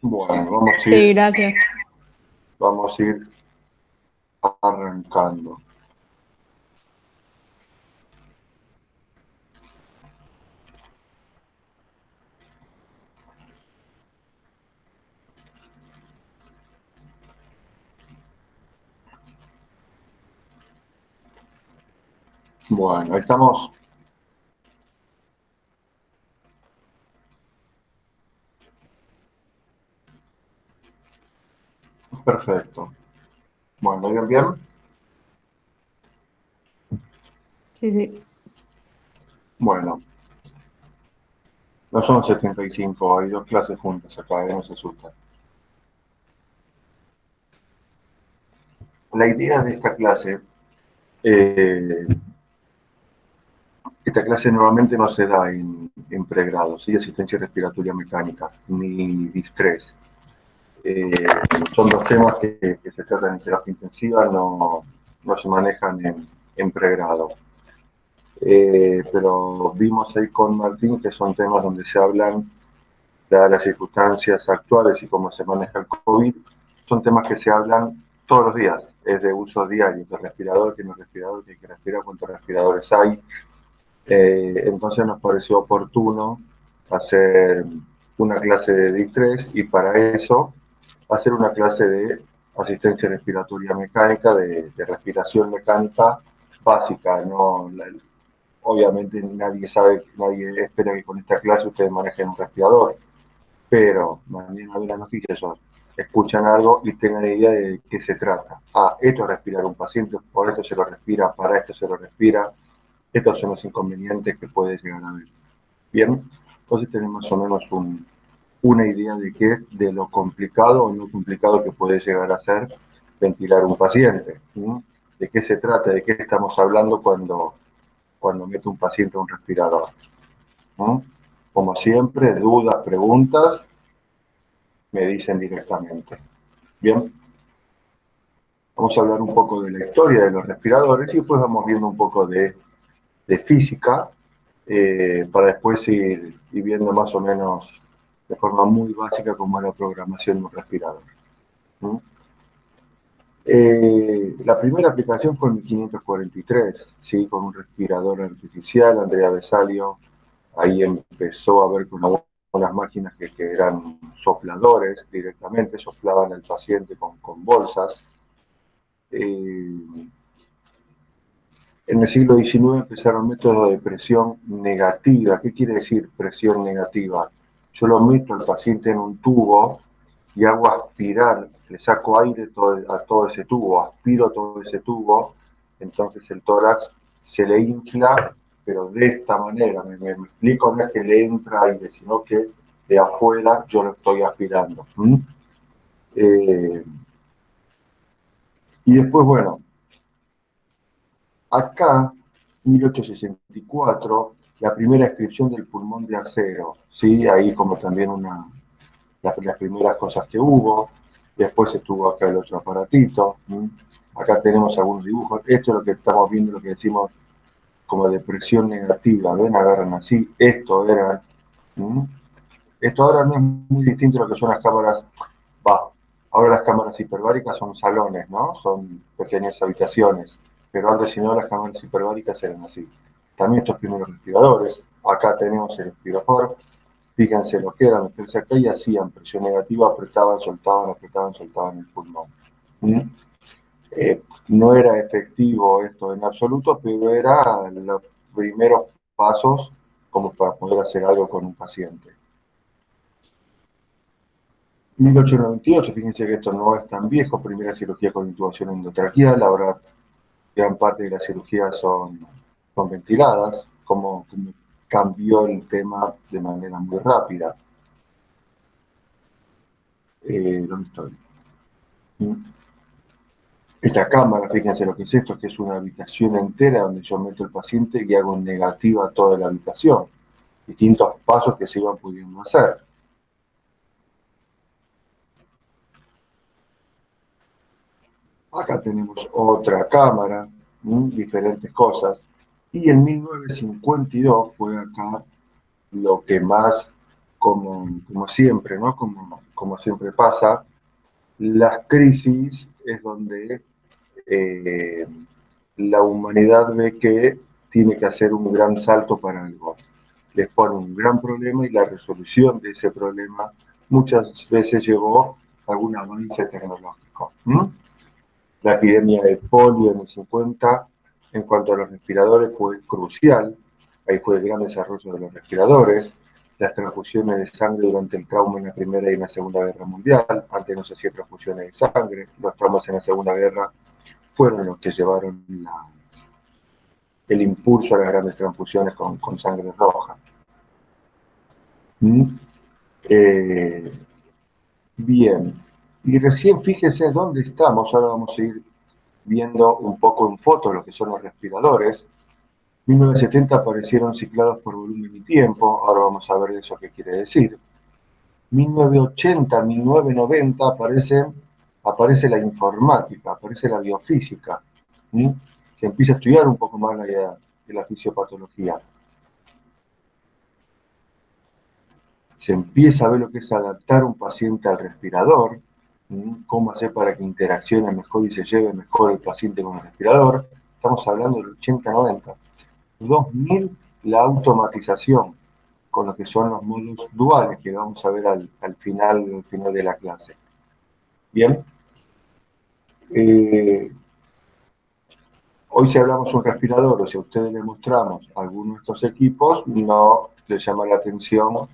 Bueno, Sí, gracias. vamos a ir arrancando. Bueno, ahí estamos. Perfecto. Bueno, ¿bien, bien? Sí, sí. Bueno, no son 75, hay dos clases juntas acá, no se asustan. La idea de eh, esta clase normalmente no se da en pregrado, ¿sí? Asistencia respiratoria mecánica, ni distrés. Eh, Son dos temas que se tratan en terapia intensiva, no se manejan en pregrado. Pero vimos ahí con Martín que son temas donde se hablan, dadas las circunstancias actuales y cómo se maneja el COVID, son temas que se hablan todos los días, es de uso diario, de respirador, que no respirador, que hay que respirar, cuántos respiradores hay. Entonces nos pareció oportuno hacer una clase de distrés y para eso hacer una clase de asistencia respiratoria mecánica, de respiración mecánica básica, no obviamente nadie espera que con esta clase ustedes manejen un respirador, pero mañana ven las noticias, escuchan algo y tengan idea de qué se trata. Ah, esto es respirar un paciente, por esto se lo respira, para esto se lo respira, estos son los inconvenientes que puede llegar a haber. Bien, entonces tenemos más o menos una idea de qué es, de lo complicado o no complicado que puede llegar a ser ventilar un paciente. ¿Sí? De qué se trata, de qué estamos hablando cuando mete un paciente a un respirador. ¿No? Como siempre, dudas, preguntas, me dicen directamente. Bien, vamos a hablar un poco de la historia de los respiradores y después vamos viendo un poco de física para después ir viendo más o menos de forma muy básica cómo es la programación de un respirador. ¿No? La primera aplicación fue en 1543, ¿sí? Con un respirador artificial, Andrea Vesalio. Ahí empezó a ver con unas máquinas que eran sopladores directamente, soplaban al paciente con bolsas. En el siglo XIX empezaron métodos de presión negativa. ¿Qué quiere decir presión negativa? Yo lo meto al paciente en un tubo y hago aspirar, le saco aire a todo ese tubo, aspiro todo ese tubo, entonces el tórax se le infla, pero de esta manera, me explico, no es que le entra aire, sino que de afuera yo lo estoy aspirando. Eh, y después, bueno, acá, 1864, la primera inscripción del pulmón de acero, ¿sí? Ahí como también las primeras cosas que hubo. Después estuvo acá el otro aparatito. Acá tenemos algunos dibujos. Esto es lo que estamos viendo, lo que decimos como depresión negativa. ¿Ven? Agarran así. Esto era. Esto ahora no es muy distinto a lo que son las cámaras. Va. Ahora las cámaras hiperbáricas son salones, ¿no? Son pequeñas habitaciones. Pero antes, si no, las cámaras hiperbáricas eran así. También estos primeros respiradores. Acá tenemos el respirador. Fíjense lo que eran, meterse acá y hacían presión negativa, apretaban, soltaban el pulmón. ¿Mm? No era efectivo esto en absoluto, pero era los primeros pasos como para poder hacer algo con un paciente. 1898, fíjense que esto no es tan viejo, primera cirugía con intubación endotraqueal, ahora gran parte de las cirugías son ventiladas, como cambió el tema de manera muy rápida. ¿Dónde estoy? Esta cámara, fíjense lo que es esto, que es una habitación entera donde yo meto el paciente y hago negativa toda la habitación. Distintos pasos que se iban pudiendo hacer. Acá tenemos otra cámara, diferentes cosas. Y en 1952 fue acá lo que más, como siempre, ¿no? Como como siempre pasa, las crisis es donde la humanidad ve que tiene que hacer un gran salto para algo. Les pone un gran problema y la resolución de ese problema muchas veces llevó a algún avance tecnológico. La epidemia de polio en el 50, en cuanto a los respiradores, fue crucial. Ahí fue el gran desarrollo de los respiradores, las transfusiones de sangre durante el trauma en la Primera y en la Segunda Guerra Mundial. Antes no se hacían transfusiones de sangre. Los traumas en la Segunda Guerra fueron los que llevaron el impulso a las grandes transfusiones con sangre roja. Bien, y recién fíjese dónde estamos. Ahora vamos a ir viendo un poco en foto lo que son los respiradores. 1970 aparecieron ciclados por volumen y tiempo. Ahora vamos a ver eso qué quiere decir. 1980, 1990 aparece la informática, aparece la biofísica. Se empieza a estudiar un poco más de la fisiopatología. Se empieza a ver lo que es adaptar un paciente al respirador, cómo hacer para que interaccione mejor y se lleve mejor el paciente con el respirador. Estamos hablando del 80-90. 2000, la automatización, con lo que son los módulos duales, que vamos a ver al final de la clase. Bien. Hoy si hablamos de un respirador o si a ustedes les mostramos alguno de estos equipos, no les llama la atención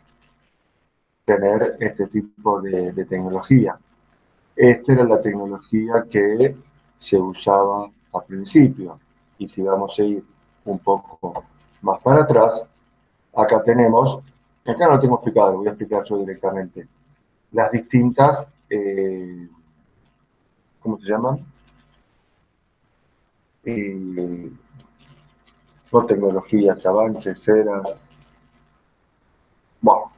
tener este tipo de tecnología. Esta era la tecnología que se usaba al principio. Y si vamos a ir un poco más para atrás, acá tenemos, acá no lo tengo explicado, lo voy a explicar yo directamente, las distintas, ¿cómo se llaman? No tecnologías, avances, eras, bueno,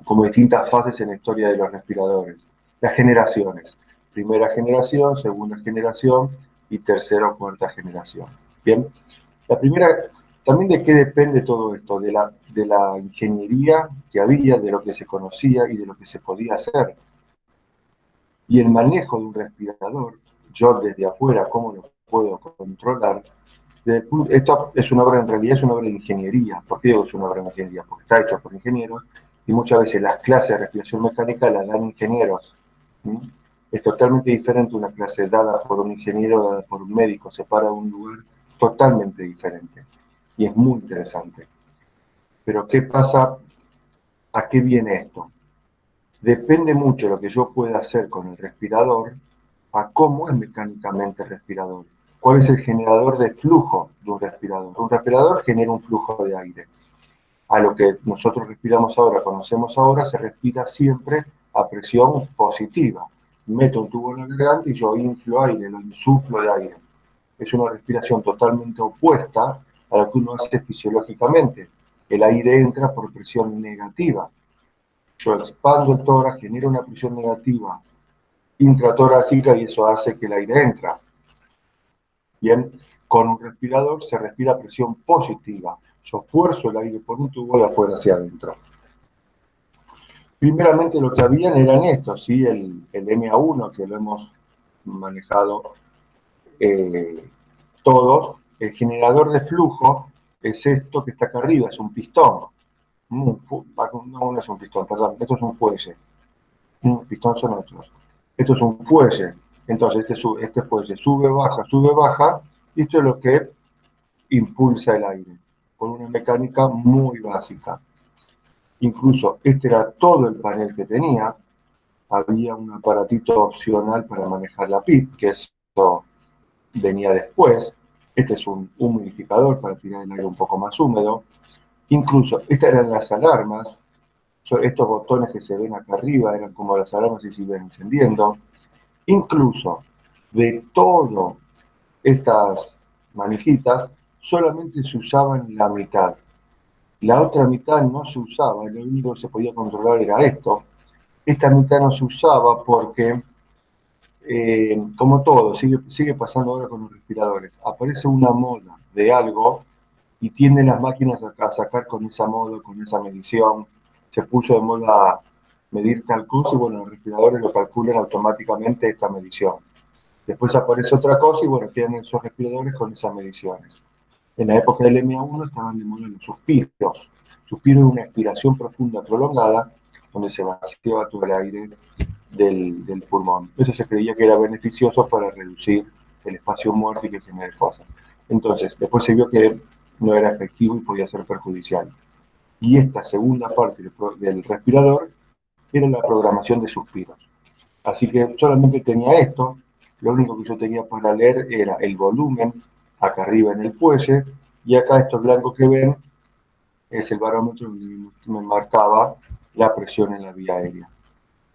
como distintas fases en la historia de los respiradores. Las generaciones, primera generación, segunda generación y tercera o cuarta generación. Bien, la primera, también de qué depende todo esto, de la ingeniería que había, de lo que se conocía y de lo que se podía hacer. Y el manejo de un respirador, yo desde afuera, ¿cómo lo puedo controlar? Esto es una obra, en realidad es una obra de ingeniería. ¿Por qué digo que es una obra de ingeniería? Porque está hecha por ingenieros y muchas veces las clases de respiración mecánica las dan ingenieros. Es totalmente diferente una clase dada por un ingeniero, dada por un médico, se para un lugar totalmente diferente. Y es muy interesante. Pero ¿qué pasa? ¿A qué viene esto? Depende mucho de lo que yo pueda hacer con el respirador a cómo es mecánicamente el respirador. ¿Cuál es el generador de flujo de un respirador? Un respirador genera un flujo de aire. A lo que nosotros respiramos ahora, conocemos ahora, se respira siempre a presión positiva. Meto un tubo en la garganta y yo inflo aire, lo insuflo de aire. Es una respiración totalmente opuesta a lo que uno hace fisiológicamente. El aire entra por presión negativa. Yo expando el tórax, genero una presión negativa intratorácica y eso hace que el aire entra. Bien, con un respirador se respira a presión positiva. Yo fuerzo el aire por un tubo de afuera hacia adentro. Primeramente lo que habían eran estos, ¿sí? el MA1, que lo hemos manejado todos. El generador de flujo es esto que está acá arriba, es un pistón. No es un pistón, perdón, esto es un fuelle. Pistón son otros. Esto es un fuelle. Entonces este fuelle sube, baja, y esto es lo que impulsa el aire, con una mecánica muy básica. Incluso este era todo el panel que tenía. Había un aparatito opcional para manejar la PIP, que eso venía después. Este es un humidificador para tirar el aire un poco más húmedo. Incluso estas eran las alarmas. Estos botones que se ven acá arriba eran como las alarmas y se iban encendiendo. Incluso de todas estas manijitas, solamente se usaban la mitad. La otra mitad no se usaba, lo único que se podía controlar era esto. Esta mitad no se usaba porque, como todo, sigue pasando ahora con los respiradores. Aparece una moda de algo y tienden las máquinas a sacar con esa moda, con esa medición. Se puso de moda medir tal cosa, y bueno, los respiradores lo calculan automáticamente esta medición. Después aparece otra cosa y bueno, quedan esos respiradores con esas mediciones. En la época del MA1 estaban de moda los suspiros. Suspiro es una expiración profunda prolongada donde se vaciaba todo el aire del pulmón. Eso se creía que era beneficioso para reducir el espacio muerto y que genere cosas. Entonces, después se vio que no era efectivo y podía ser perjudicial. Y esta segunda parte del respirador era la programación de suspiros. Así que solamente tenía esto, lo único que yo tenía para leer era el volumen acá arriba en el fuelle, y acá esto blanco que ven es el barómetro donde me marcaba la presión en la vía aérea.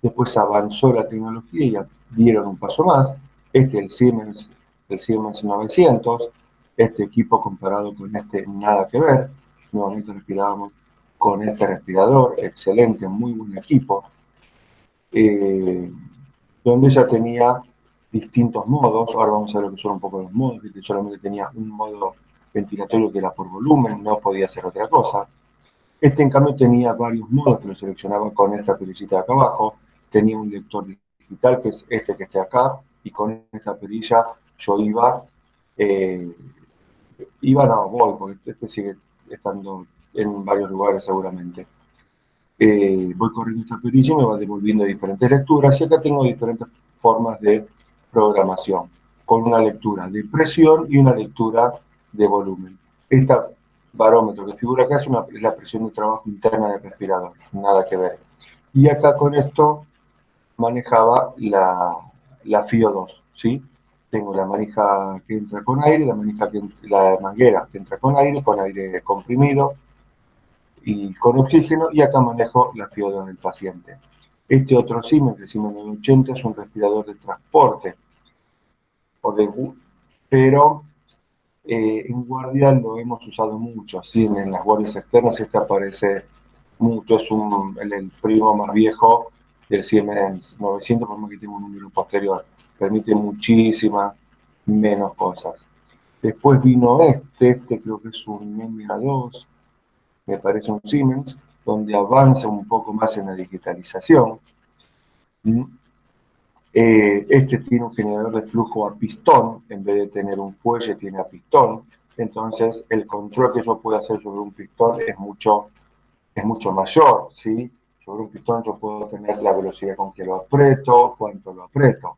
Después avanzó la tecnología y ya dieron un paso más. El Siemens 900, este equipo comparado con este nada que ver. Nuevamente respirábamos con este respirador, excelente, muy buen equipo, donde ya tenía distintos modos. Ahora vamos a ver lo que son un poco los modos, que solamente tenía un modo ventilatorio que era por volumen, no podía hacer otra cosa. Este, en cambio, tenía varios modos que lo seleccionaba con esta perillita de acá abajo. Tenía un lector digital, que es este que está acá, y con esta perilla yo eh, voy, porque este sigue estando en varios lugares seguramente. Voy corriendo esta perilla y me va devolviendo diferentes lecturas, y acá tengo diferentes formas de programación, con una lectura de presión y una lectura de volumen. Este barómetro que figura acá es la presión de trabajo interna del respirador, nada que ver. Y acá con esto manejaba la FIO2, ¿sí? Tengo la manija que entra con aire, la manguera que entra con aire comprimido, y con oxígeno, y acá manejo la FIO2 del paciente. Este otro Siemens, el Siemens 980, es un respirador de transporte, pero en guardia lo hemos usado mucho, así en las guardias externas este aparece mucho, es el primo más viejo del Siemens 900, por más que tenga un número posterior, permite muchísimas menos cosas. Después vino este creo que es un MA2, me parece un Siemens, donde avanza un poco más en la digitalización. Este tiene un generador de flujo a pistón, en vez de tener un fuelle, tiene a pistón. Entonces, el control que yo puedo hacer sobre un pistón es mucho mayor, ¿sí? Sobre un pistón yo puedo tener la velocidad con que lo aprieto, cuánto lo aprieto.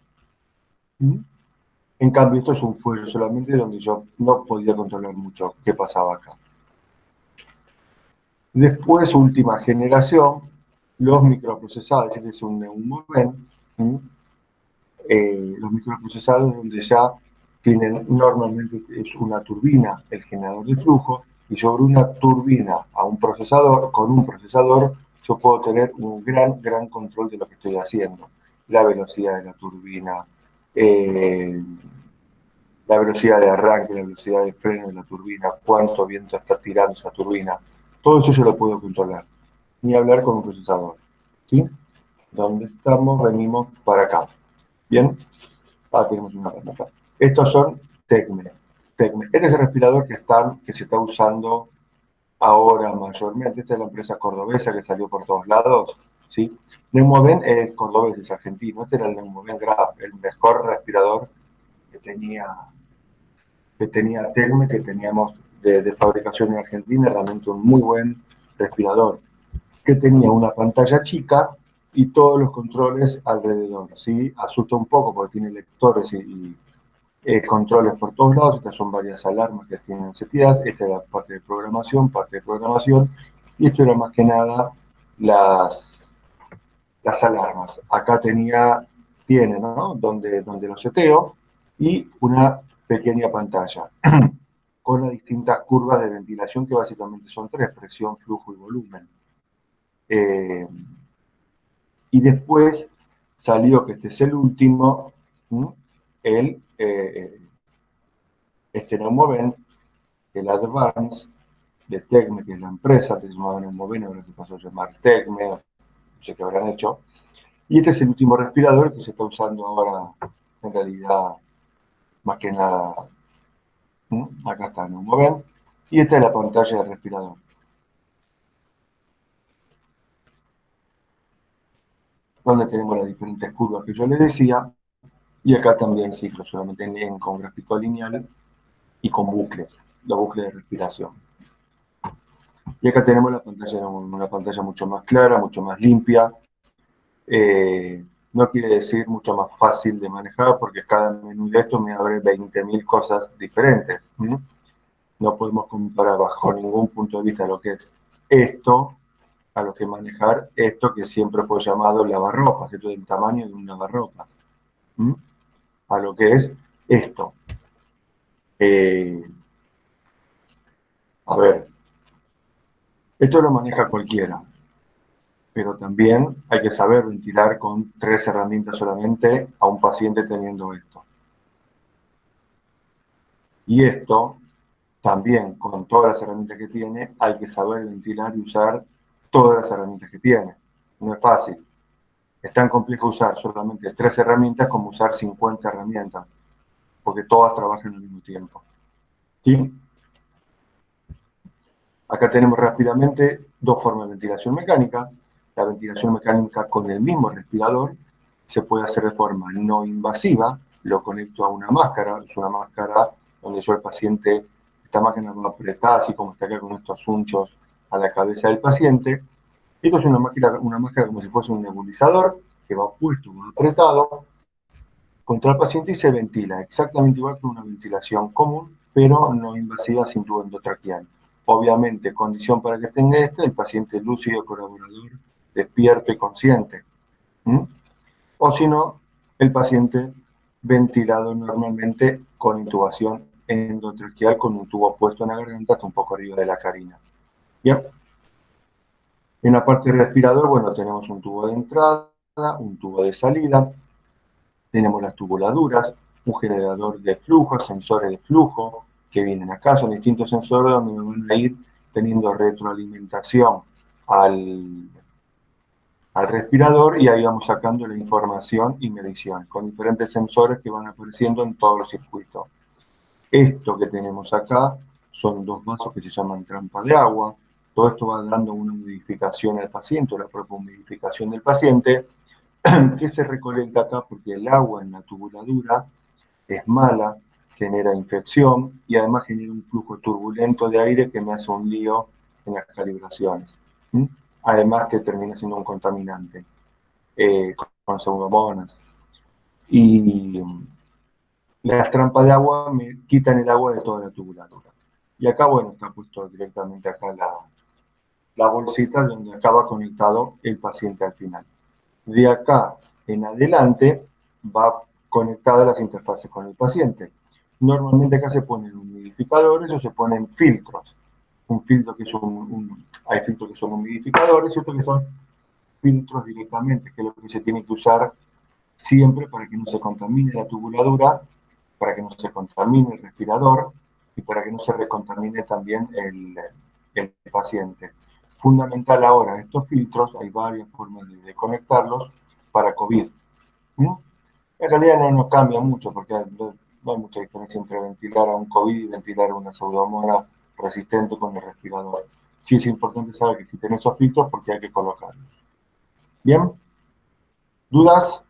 En cambio, esto es un fuelle solamente donde yo no podía controlar mucho qué pasaba acá. Después, última generación, los microprocesadores, este es un Neumoven, los microprocesadores donde ya tienen normalmente es una turbina, el generador de flujo, y sobre una turbina a un procesador, con un procesador, yo puedo tener un gran control de lo que estoy haciendo. La velocidad de la turbina, eh, la velocidad de arranque, la velocidad de freno de la turbina, cuánto viento está tirando esa turbina, todo eso yo lo puedo controlar. Ni hablar con un procesador. ¿Sí? Donde estamos, venimos para acá. ¿Bien? Tenemos una pantalla. Estos son TECME. TECME. Este es el respirador que se está usando ahora mayormente. Esta es la empresa cordobesa que salió por todos lados. ¿Sí? Neumoven es cordobés, es argentino. Este era el Neumoven Graph, el mejor respirador que tenía TECME, que teníamos de fabricación en Argentina, realmente un muy buen respirador, que tenía una pantalla chica y todos los controles alrededor, ¿sí? Asusta un poco porque tiene lectores y controles por todos lados. Estas son varias alarmas que tienen setidas. Esta era parte de programación, y esto era más que nada las alarmas. Acá tiene, ¿no? Donde lo seteo, y una pequeña pantalla con las distintas curvas de ventilación, que básicamente son tres: presión, flujo y volumen. Y después salió, que este es el último, el Neumoven, el Advance de Tecme, que es la empresa, que se llamaba Neumoven, ahora se pasó a llamar Tecme, no sé qué habrán hecho. Y este es el último respirador que se está usando ahora, en realidad, más que nada. Acá está Neumoven, y esta es la pantalla del respirador. donde tenemos las diferentes curvas que yo les decía, y acá también ciclos, solamente con gráfico lineal y con bucles, los bucles de respiración. Y acá tenemos la pantalla, una pantalla mucho más clara, mucho más limpia. No quiere decir mucho más fácil de manejar, porque cada menú de esto me abre 20.000 cosas diferentes. No podemos comparar bajo ningún punto de vista lo que es esto a lo que manejar esto que siempre fue llamado lavarropas, esto del tamaño de un lavarropas, a lo que es esto. A ver, esto lo maneja cualquiera, pero también hay que saber ventilar con 3 herramientas solamente a un paciente teniendo esto. Y esto, también con todas las herramientas que tiene, hay que saber ventilar y usar todas las herramientas que tiene. No es fácil. Es tan complejo usar solamente 3 herramientas como usar 50 herramientas, porque todas trabajan al mismo tiempo. ¿Sí? Acá tenemos rápidamente 2 formas de ventilación mecánica. La ventilación mecánica con el mismo respirador se puede hacer de forma no invasiva, lo conecto a una máscara, es una máscara donde yo al paciente, esta máquina va apretada, así como está acá con estos unchos a la cabeza del paciente. Esto es una máscara como si fuese un nebulizador, que va puesto, va apretado contra el paciente y se ventila, exactamente igual que una ventilación común, pero no invasiva sin tubo endotraqueal. Obviamente, condición para que tenga esto, el paciente lúcido, colaborador, despierto y consciente. O si no, el paciente ventilado normalmente con intubación endotraqueal con un tubo puesto en la garganta hasta un poco arriba de la carina. ¿Bien? En la parte del respirador, bueno, tenemos un tubo de entrada, un tubo de salida, tenemos las tubuladuras, un generador de flujo, sensores de flujo que vienen acá, son distintos sensores donde me van a ir teniendo retroalimentación al respirador y ahí vamos sacando la información y medición con diferentes sensores que van apareciendo en todos los circuitos. Esto que tenemos acá son 2 vasos que se llaman trampa de agua. Todo esto va dando una humidificación al paciente, la propia humidificación del paciente, que se recolecta acá porque el agua en la tubuladura es mala, genera infección y además genera un flujo turbulento de aire que me hace un lío en las calibraciones. Además que termina siendo un contaminante con pseudomonas. Y las trampas de agua me quitan el agua de toda la tubuladura. Y acá, bueno, está puesto directamente acá la bolsita donde acaba conectado el paciente al final. De acá en adelante va conectada las interfaces con el paciente. Normalmente acá se ponen humidificadores o se ponen filtros. Un filtro que es hay filtros que son humidificadores y otros que son filtros directamente, que es lo que se tiene que usar siempre para que no se contamine la tubuladura, para que no se contamine el respirador y para que no se recontamine también el paciente. Fundamental ahora, estos filtros, hay varias formas de conectarlos para COVID. En realidad no nos cambia mucho porque no hay mucha diferencia entre ventilar a un COVID y ventilar a una pseudomonas resistente con el respirador. Sí es importante saber que existen esos filtros porque hay que colocarlos. ¿Bien? ¿Dudas?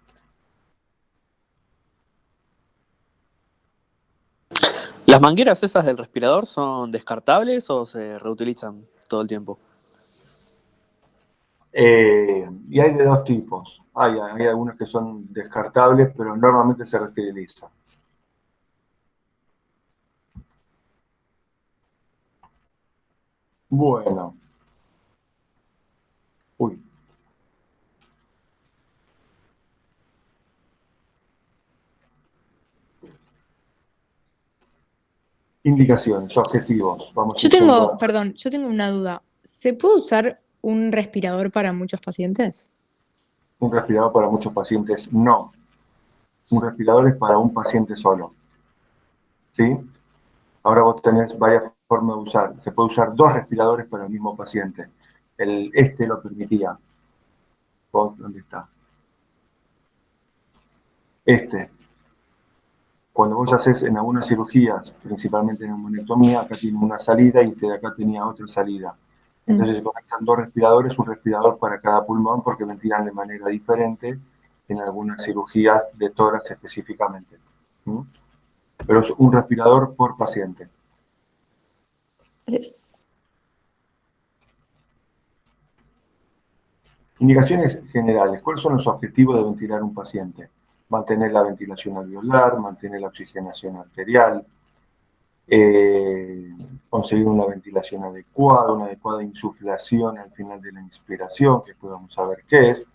¿Las mangueras esas del respirador son descartables o se reutilizan todo el tiempo? Y hay de 2 tipos. Hay algunos que son descartables, pero normalmente se reutilizan. Bueno. Uy. Indicaciones, objetivos. Vamos Yo diciendo, tengo, perdón, yo tengo una duda. ¿Se puede usar un respirador para muchos pacientes? un respirador para muchos pacientes, no. Un respirador es para un paciente solo. ¿Sí? Ahora vos tenés varias formas de usar. Se puede usar 2 respiradores para el mismo paciente. Este lo permitía. ¿Vos dónde está? Cuando vos haces en algunas cirugías, principalmente en neumonectomía, acá tiene una salida y este de acá tenía otra salida. Entonces se conectan dos respiradores, un respirador para cada pulmón, porque ventilan de manera diferente en algunas cirugías de tórax específicamente. ¿Mm? Pero es un respirador por paciente. Indicaciones generales. ¿Cuáles son los objetivos de ventilar un paciente? Mantener la ventilación alveolar, mantener la oxigenación arterial, conseguir una ventilación adecuada, una adecuada insuflación al final de la inspiración, que podamos saber qué es,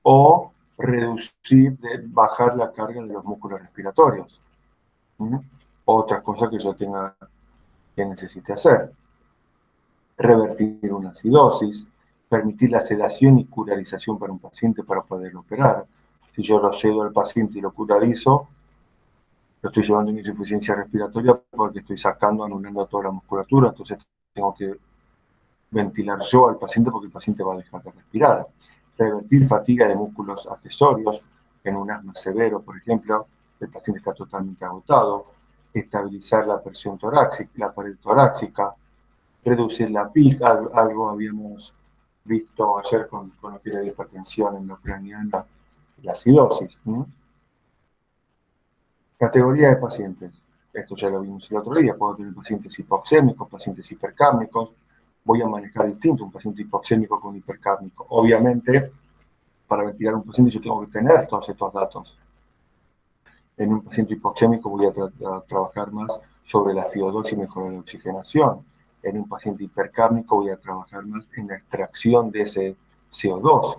o reducir, bajar la carga de los músculos respiratorios. Otra cosa que yo tenga que necesite hacer. Revertir una acidosis, permitir la sedación y curarización para un paciente para poder operar. Si yo lo cedo al paciente y lo curarizo, lo estoy llevando en insuficiencia respiratoria porque estoy sacando, anulando toda la musculatura, entonces tengo que ventilar yo al paciente porque el paciente va a dejar de respirar. Revertir fatiga de músculos accesorios en un asma severo, por ejemplo, el paciente está totalmente agotado. Estabilizar la presión torácica, la pared torácica, reducir la PIC, algo habíamos visto ayer con lo que era la hipertensión endocraniana y la acidosis. Categoría de pacientes. Esto ya lo vimos el otro día. Puedo tener pacientes hipoxémicos, pacientes hipercárnicos. Voy a manejar distinto un paciente hipoxémico con hipercárnico. Obviamente, para ventilar un paciente yo tengo que tener todos estos datos. En un paciente hipoxémico voy a trabajar más sobre la FiO2 y mejorar la oxigenación. En un paciente hipercárnico voy a trabajar más en la extracción de ese CO2.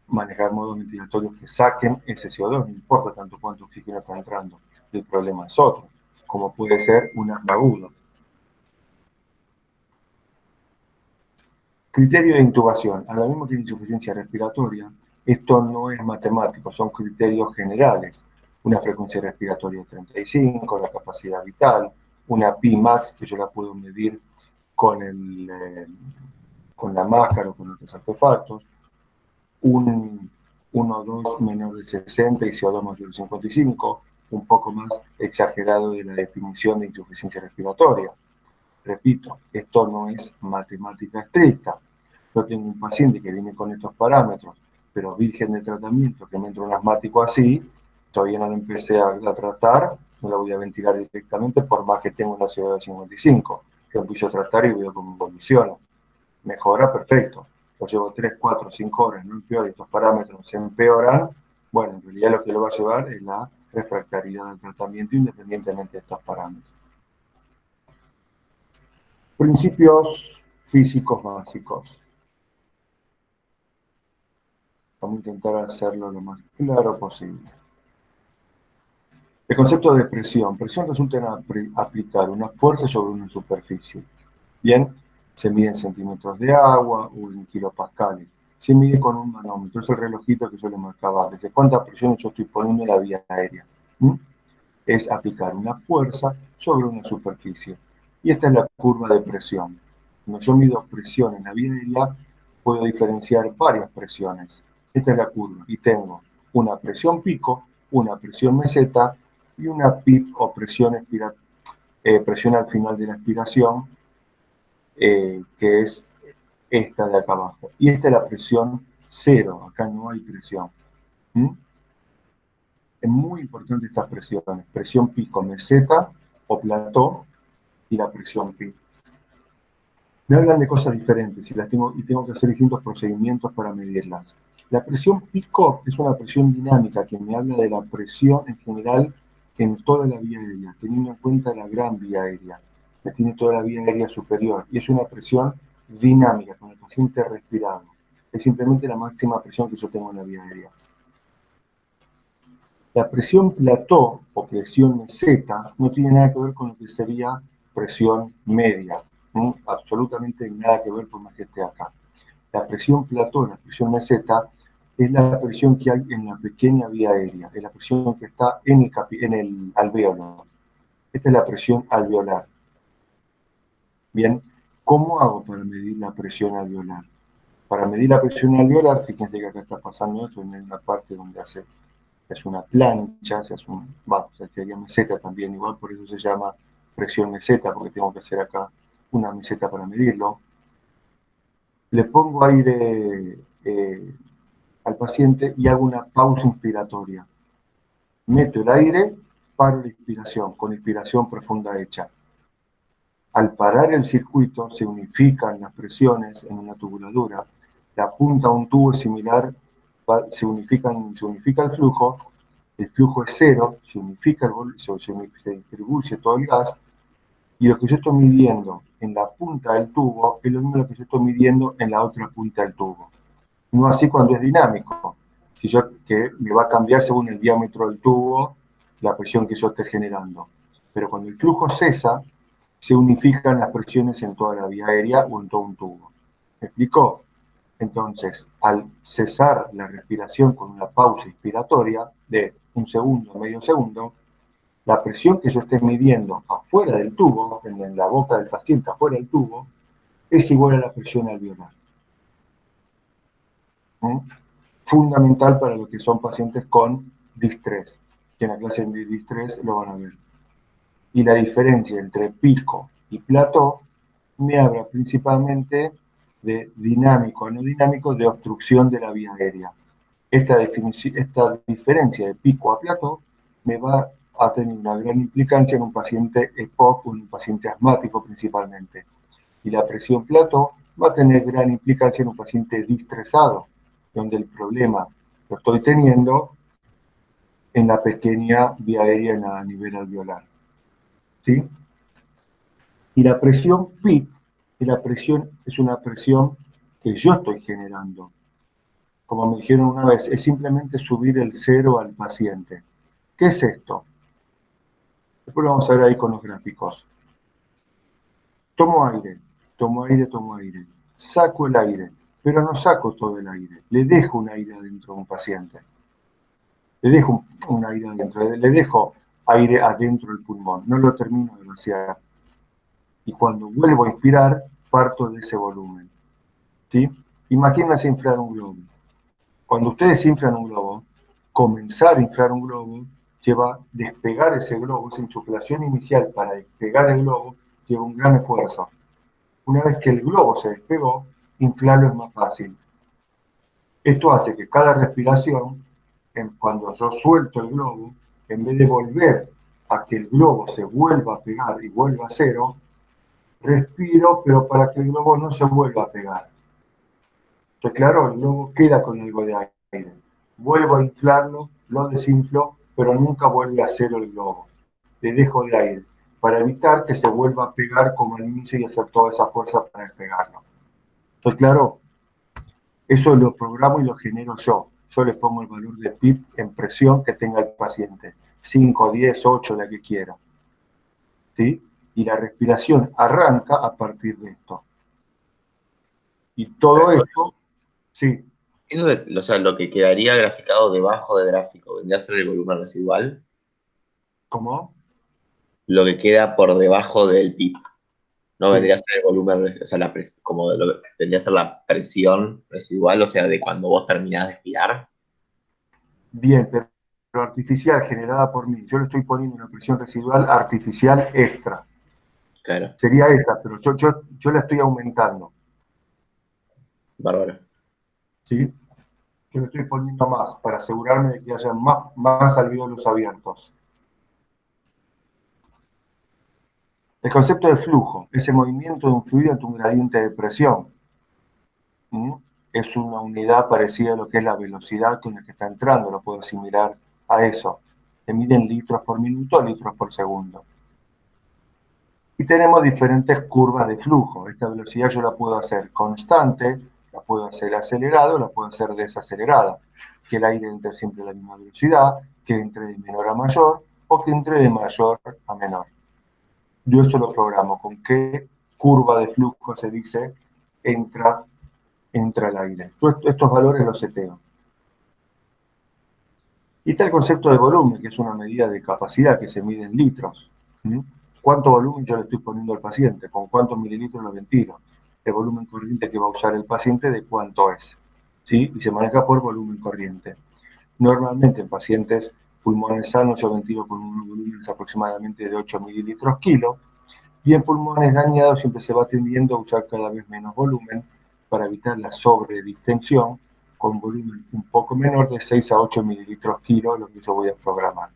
Manejar modos ventilatorios que saquen ese CO2, no importa tanto cuánto oxígeno está entrando. El problema es otro, como puede ser un asma agudo. Criterio de intubación. A lo mismo que la insuficiencia respiratoria, esto no es matemático, son criterios generales. Una frecuencia respiratoria de 35, la capacidad vital, una Pi max, que yo la puedo medir con la máscara o con otros artefactos, un 1,2 menor de 60 y CO2 mayor de 55, un poco más exagerado de la definición de insuficiencia respiratoria. Repito, esto no es matemática estricta. Yo tengo un paciente que viene con estos parámetros, pero virgen de tratamiento, que me entra un asmático así, todavía no lo empecé a tratar, no lo voy a ventilar directamente por más que tenga una CO2 de 55. Lo empiezo a tratar y veo cómo evoluciona. Mejora, perfecto. Lo llevo 3, 4, 5 horas, no empeora, estos parámetros se empeoran. Bueno, en realidad lo que lo va a llevar es la refractariedad del tratamiento independientemente de estos parámetros. Principios físicos básicos. Vamos a intentar hacerlo lo más claro posible. El concepto de presión. Presión resulta en aplicar una fuerza sobre una superficie. Bien, se mide en centímetros de agua o en kilopascales. Se mide con un manómetro, es el relojito que yo le marcaba desde cuánta presión yo estoy poniendo en la vía aérea. Es aplicar una fuerza sobre una superficie. Y esta es la curva de presión. Cuando yo mido presión en la vía aérea, puedo diferenciar varias presiones. Esta es la curva y tengo una presión pico, una presión meseta y una PIP o presión al final de la expiración, que es esta de acá abajo. Y esta es la presión cero, acá no hay presión. Es muy importante estas presiones, presión pico, meseta o plató y la presión pi. Me hablan de cosas diferentes y tengo que hacer distintos procedimientos para medirlas. La presión pico es una presión dinámica que me habla de la presión en general en toda la vía aérea, teniendo en cuenta la gran vía aérea, que tiene toda la vía aérea superior, y es una presión dinámica, con el paciente respirando. Es simplemente la máxima presión que yo tengo en la vía aérea. La presión plató o presión meseta no tiene nada que ver con lo que sería presión media. Absolutamente nada que ver por más que esté acá. La presión plató, la presión meseta, es la presión que hay en la pequeña vía aérea, es la presión que está en el alvéolo. Esta es la presión alveolar. Bien, ¿cómo hago para medir la presión alveolar? Para medir la presión alveolar, fíjense que acá está pasando esto en una parte donde es una plancha, sería meseta también, igual por eso se llama presión meseta, porque tengo que hacer acá una meseta para medirlo. le pongo aire al paciente y hago una pausa inspiratoria. Meto el aire, paro la inspiración, con inspiración profunda hecha. Al parar el circuito se unifican las presiones en una tubuladura, la punta a un tubo es similar, se unifica el flujo es cero, se unifica se distribuye todo el gas, y lo que yo estoy midiendo en la punta del tubo es lo mismo que yo estoy midiendo en la otra punta del tubo. No así cuando es dinámico, que me va a cambiar según el diámetro del tubo, la presión que yo esté generando. Pero cuando el flujo cesa, se unifican las presiones en toda la vía aérea o en todo un tubo. ¿Me explicó? Entonces, al cesar la respiración con una pausa inspiratoria de un segundo, medio segundo, la presión que yo esté midiendo afuera del tubo, en la boca del paciente afuera del tubo, es igual a la presión alveolar. Fundamental para lo que son pacientes con distrés, que en la clase de distrés lo van a ver. Y la diferencia entre pico y plató me habla principalmente de dinámico o no dinámico de obstrucción de la vía aérea. Esta diferencia de pico a plató me va a tener una gran implicancia en un paciente EPOC o en un paciente asmático principalmente. Y la presión plató va a tener gran implicancia en un paciente distresado, donde el problema lo estoy teniendo en la pequeña vía aérea a nivel alveolar. ¿Sí? Y la presión PIC, es una presión que yo estoy generando. Como me dijeron una vez, es simplemente subir el cero al paciente. ¿Qué es esto? Después lo vamos a ver ahí con los gráficos. Tomo aire, tomo aire, tomo aire. Saco el aire, pero no saco todo el aire. Le dejo un aire adentro a un paciente. Le dejo un aire adentro, le dejo aire adentro del pulmón. No lo termino de vaciar. Y cuando vuelvo a inspirar, parto de ese volumen. ¿Sí? Imagínense inflar un globo. Cuando ustedes inflan un globo, comenzar a inflar un globo lleva despegar ese globo, esa insuflación inicial para despegar el globo, lleva un gran esfuerzo. Una vez que el globo se despegó, inflarlo es más fácil. Esto hace que cada respiración, cuando yo suelto el globo, en vez de volver a que el globo se vuelva a pegar y vuelva a cero, respiro, pero para que el globo no se vuelva a pegar. Entonces, claro, el globo queda con algo de aire. Vuelvo a inflarlo, lo desinflo, pero nunca vuelve a cero el globo. Le dejo de aire, para evitar que se vuelva a pegar como al inicio y hacer toda esa fuerza para despegarlo. Entonces, claro, eso lo programo y lo genero yo. Yo le pongo el valor de PIP en presión que tenga el paciente. 5, 10, 8, la que quiera. ¿Sí? Y la respiración arranca a partir de esto. Y todo esto, sí. Eso, o sea, lo que quedaría graficado debajo del gráfico, ¿vendría a ser el volumen residual? ¿Cómo? Lo que queda por debajo del PIB. No Sí. vendría a ser el volumen, o sea, como vendría a ser la presión residual, o sea, de cuando vos terminás de expirar. Bien, pero artificial generada por mí. Yo le estoy poniendo una presión residual artificial extra. Claro, Sería esa, pero yo la estoy aumentando. bárbaro. ¿Sí? Yo le estoy poniendo más para asegurarme de que haya más alvéolos abiertos. El concepto de flujo, ese movimiento de un fluido ante un gradiente de presión. Es una unidad parecida a lo que es la velocidad con la que está entrando, lo puedo asimilar a eso. Se miden litros por minuto, litros por segundo. Y tenemos diferentes curvas de flujo. Esta velocidad yo la puedo hacer constante, la puedo hacer acelerado, la puedo hacer desacelerada. Que el aire entre siempre a la misma velocidad, que entre de menor a mayor o que entre de mayor a menor. Yo eso lo programo con qué curva de flujo se dice entra el aire. Yo estos valores los seteo. Y está el concepto de volumen, que es una medida de capacidad que se mide en litros. ¿Cuánto volumen yo le estoy poniendo al paciente? ¿Con cuántos mililitros lo ventilo? El volumen corriente que va a usar el paciente, ¿de cuánto es? ¿Sí? Y se maneja por volumen corriente. Normalmente en pacientes pulmones sanos yo ventilo con unos volúmenes aproximadamente de 8 mililitros kilo, y en pulmones dañados siempre se va tendiendo a usar cada vez menos volumen, para evitar la sobredistensión con volumen un poco menor de 6 a 8 mililitros kilo, lo que yo voy a programar.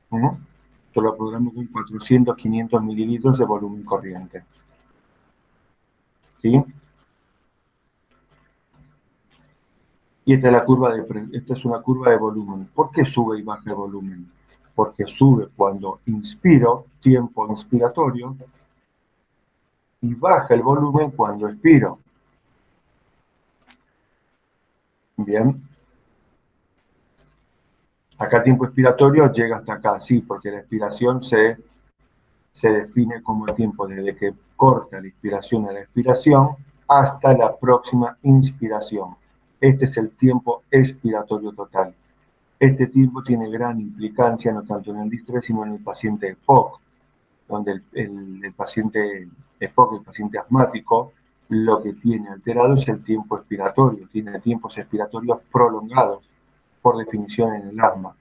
Yo lo programo con 400, 500 mililitros de volumen corriente. ¿Sí? Y esta es una curva de volumen. ¿Por qué sube y baja el volumen? Porque sube cuando inspiro, tiempo inspiratorio, y baja el volumen cuando expiro. Bien. Acá tiempo expiratorio llega hasta acá, sí, porque la expiración se define como el tiempo desde que corta la inspiración a la expiración hasta la próxima inspiración. Este es el tiempo expiratorio total. Este tiempo tiene gran implicancia no tanto en el distrés, sino en el paciente EPOC, donde el paciente EPOC, el paciente asmático, lo que tiene alterado es el tiempo expiratorio, tiene tiempos expiratorios prolongados, por definición en el asma.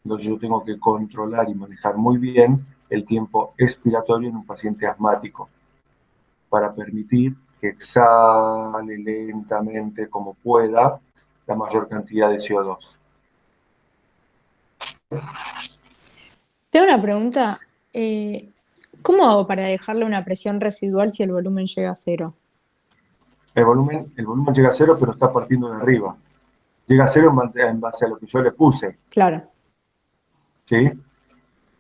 Entonces yo tengo que controlar y manejar muy bien el tiempo expiratorio en un paciente asmático para permitir que exhale lentamente como pueda la mayor cantidad de CO2. Tengo una pregunta. ¿Cómo hago para dejarle una presión residual si el volumen llega a cero? El volumen llega a cero, pero está partiendo de arriba. Llega a cero en base a lo que yo le puse. Claro. ¿Sí?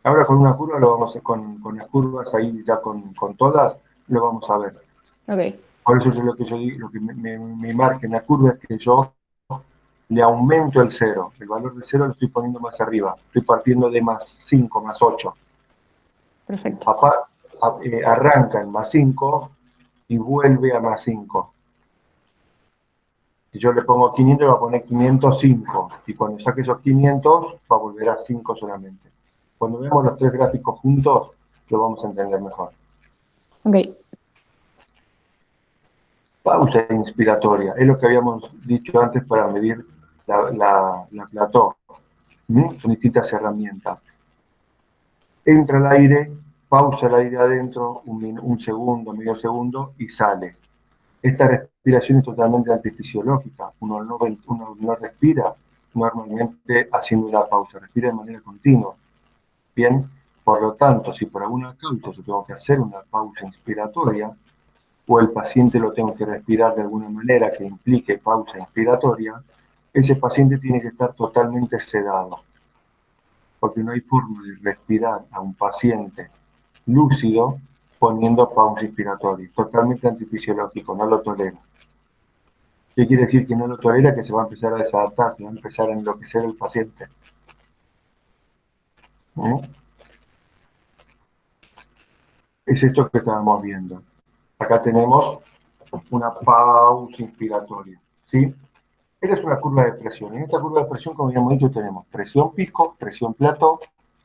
Ahora con una curva lo vamos a, con las curvas ahí ya con todas, lo vamos a ver. Ok. Por eso yo lo que yo digo, lo que me marca en la curva es que yo le aumento el cero. El valor de cero lo estoy poniendo más arriba. Estoy partiendo de más 5, más 8. Perfecto. Arranca en más 5 y vuelve a más 5. Si yo le pongo 500, le voy a poner 505. Y cuando saque esos 500, va a volver a 5 solamente. Cuando vemos los tres gráficos juntos, lo vamos a entender mejor. Ok. Pausa inspiratoria. Es lo que habíamos dicho antes para medir la plató. Son distintas herramientas. Entra el aire, pausa el aire adentro, un segundo, medio segundo, y sale. Esta respiración es totalmente antifisiológica. Uno no respira normalmente haciendo una pausa, respira de manera continua. Bien, por lo tanto, si por alguna causa yo tengo que hacer una pausa inspiratoria, o el paciente lo tengo que respirar de alguna manera que implique pausa inspiratoria, ese paciente tiene que estar totalmente sedado. Porque no hay forma de respirar a un paciente lúcido poniendo pausa inspiratoria. Totalmente antifisiológico, no lo tolera. ¿Qué quiere decir que no lo tolera? Que se va a empezar a desadaptar, se va a empezar a enloquecer el paciente. Es esto que estábamos viendo. Acá tenemos una pausa inspiratoria, ¿sí? Esta es una curva de presión. En esta curva de presión, como habíamos dicho, tenemos presión pico, presión plató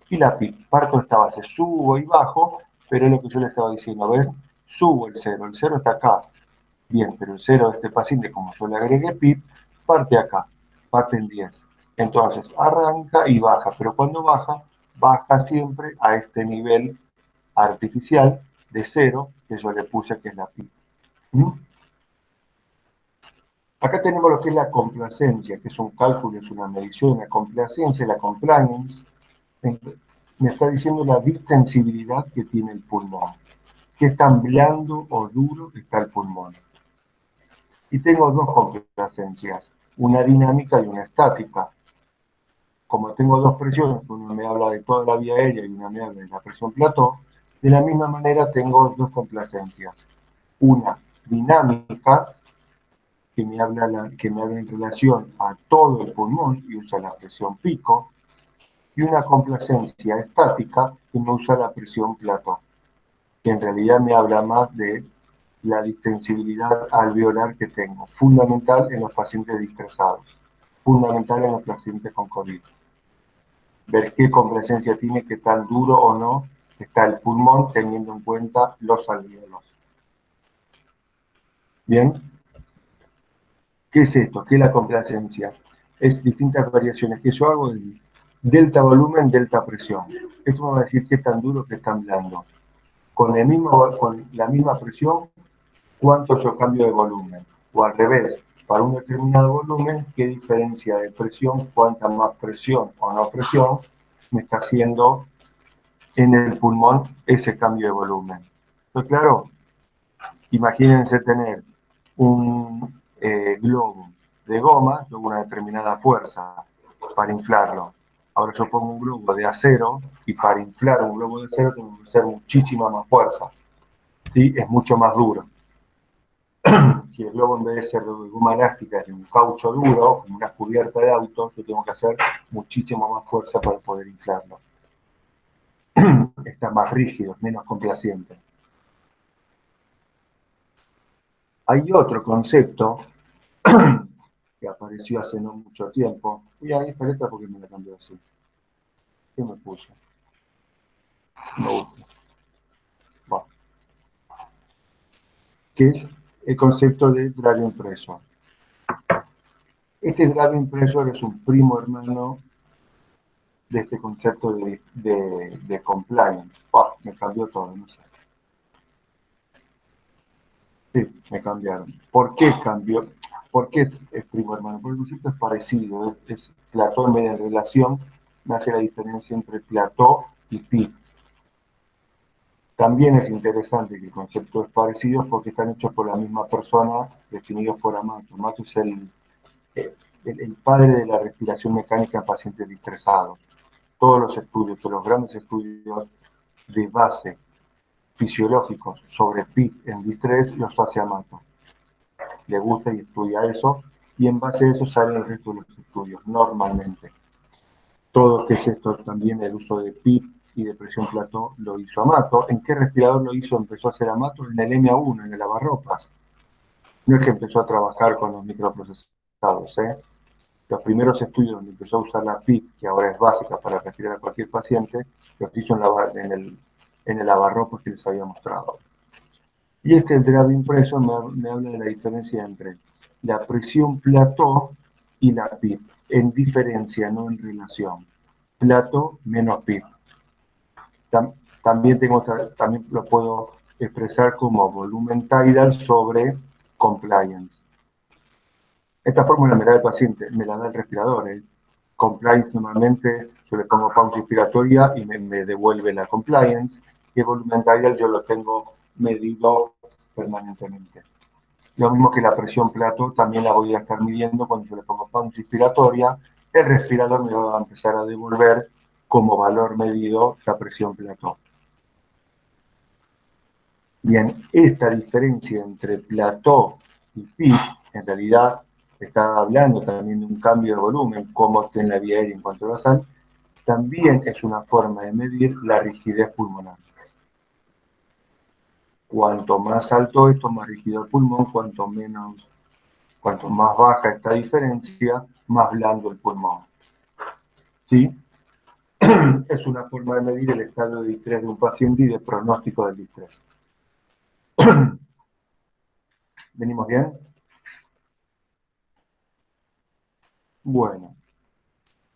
y la PIC. Parto esta base, subo y bajo, pero es lo que yo le estaba diciendo, ¿ves? Subo el cero está acá. Bien, pero el cero de este paciente, como yo le agregué PIP, parte acá, parte en 10. Entonces, arranca y baja, pero cuando baja, baja siempre a este nivel artificial de 0 que yo le puse, que es la PIP. Acá tenemos lo que es la complacencia, que es un cálculo, es una medición. La complacencia, la compliance, me está diciendo la distensibilidad que tiene el pulmón. Qué tan blando o duro está el pulmón. Y tengo dos complacencias, una dinámica y una estática. Como tengo dos presiones, una me habla de toda la vía aérea y una me habla de la presión plató, de la misma manera tengo dos complacencias. Una dinámica, que me habla en relación a todo el pulmón y usa la presión pico, y una complacencia estática que me usa la presión plató, que en realidad me habla más de la distensibilidad alveolar que tengo, fundamental en los pacientes distresados, fundamental en los pacientes con COVID. Ver qué complacencia tiene, qué tan duro o no está el pulmón, teniendo en cuenta los alveolos. ¿Bien? ¿Qué es esto? ¿Qué es la complacencia? Es distintas variaciones que yo hago de delta volumen, delta presión. Esto me va a decir qué tan duro, qué tan blando. Con la misma presión, cuánto yo cambio de volumen. O al revés, para un determinado volumen, qué diferencia de presión, cuánta más presión o no presión me está haciendo en el pulmón ese cambio de volumen. Entonces, claro, imagínense tener un globo de goma de una determinada fuerza para inflarlo. Ahora yo pongo un globo de acero y para inflar un globo de acero tengo que hacer muchísima más fuerza. ¿Sí? Es mucho más duro. Si el globo en vez de ser de goma elástica es de un caucho duro, como una cubierta de auto, yo tengo que hacer muchísimo más fuerza para poder inflarlo. Está más rígido, menos complaciente. Hay otro concepto que apareció hace no mucho tiempo. Y ahí esta letra porque me la cambió así. ¿Qué me puso? No. Bueno. Que es el concepto de drive impresor. Este drive impresor es un primo hermano de este concepto de compliance. Oh, me cambió todo, no sé. Sí, me cambiaron. ¿Por qué cambió? ¿Por qué es primo hermano? Porque el concepto es parecido. Es plató en media relación, me hace la diferencia entre plató y pi. También es interesante que el concepto es parecido porque están hechos por la misma persona, definidos por Amato. Amato es el padre de la respiración mecánica en pacientes distresados. Todos los estudios, los grandes estudios de base fisiológicos sobre PIC en distrés los hace Amato. Le gusta y estudia eso, y en base a eso salen el resto de los estudios, normalmente. Todo que es esto también, el uso de PIC y de presión plató, lo hizo Amato. ¿En qué respirador lo hizo? Empezó a hacer Amato en el MA1, en el lavarropas. No es que empezó a trabajar con los microprocesados, Los primeros estudios donde empezó a usar la PIC, que ahora es básica para respirar a cualquier paciente, los hizo en el lavarropas que les había mostrado. Y este drive impreso me habla de la diferencia entre la presión plató y la PIP, en diferencia, no en relación. Plató menos PIP. También lo puedo expresar como volumen tidal sobre compliance. Esta fórmula me la da el paciente, me la da el respirador. Compliance normalmente yo le pongo pausa inspiratoria y me devuelve la compliance. Y el volumen tidal yo lo tengo medido permanentemente. Lo mismo que la presión plató, también la voy a estar midiendo cuando yo le pongo pausa inspiratoria. El respirador me va a empezar a devolver como valor medido la presión plató. Bien, esta diferencia entre plató y PIC, en realidad está hablando también de un cambio de volumen, como en la vía aérea en cuanto a la sal, también es una forma de medir la rigidez pulmonar. Cuanto más alto esto, más rígido el pulmón, cuanto más baja esta diferencia, más blando el pulmón. ¿Sí? Es una forma de medir el estado de distrés de un paciente y de pronóstico del distrés. ¿Venimos bien? Bueno,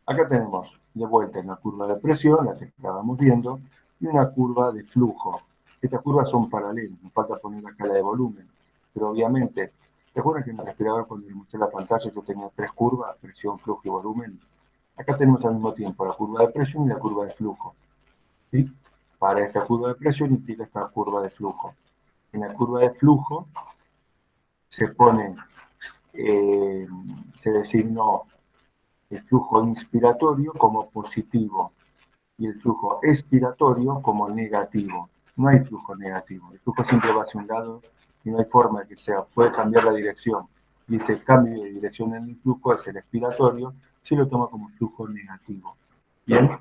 acá tenemos de vuelta una curva de presión, la que estábamos viendo, y una curva de flujo. Estas curvas son paralelas, nos falta poner la escala de volumen, pero obviamente, ¿te acuerdas que en el respirador cuando le mostré la pantalla yo tenía tres curvas, presión, flujo y volumen? Acá tenemos al mismo tiempo la curva de presión y la curva de flujo. ¿Sí? Para esta curva de presión implica esta curva de flujo. En la curva de flujo se designó el flujo inspiratorio como positivo y el flujo expiratorio como negativo. No hay flujo negativo, el flujo siempre va hacia un lado y no hay forma de que sea. Puede cambiar la dirección y ese cambio de dirección en el flujo es el expiratorio, se lo toma como flujo negativo. ¿Bien?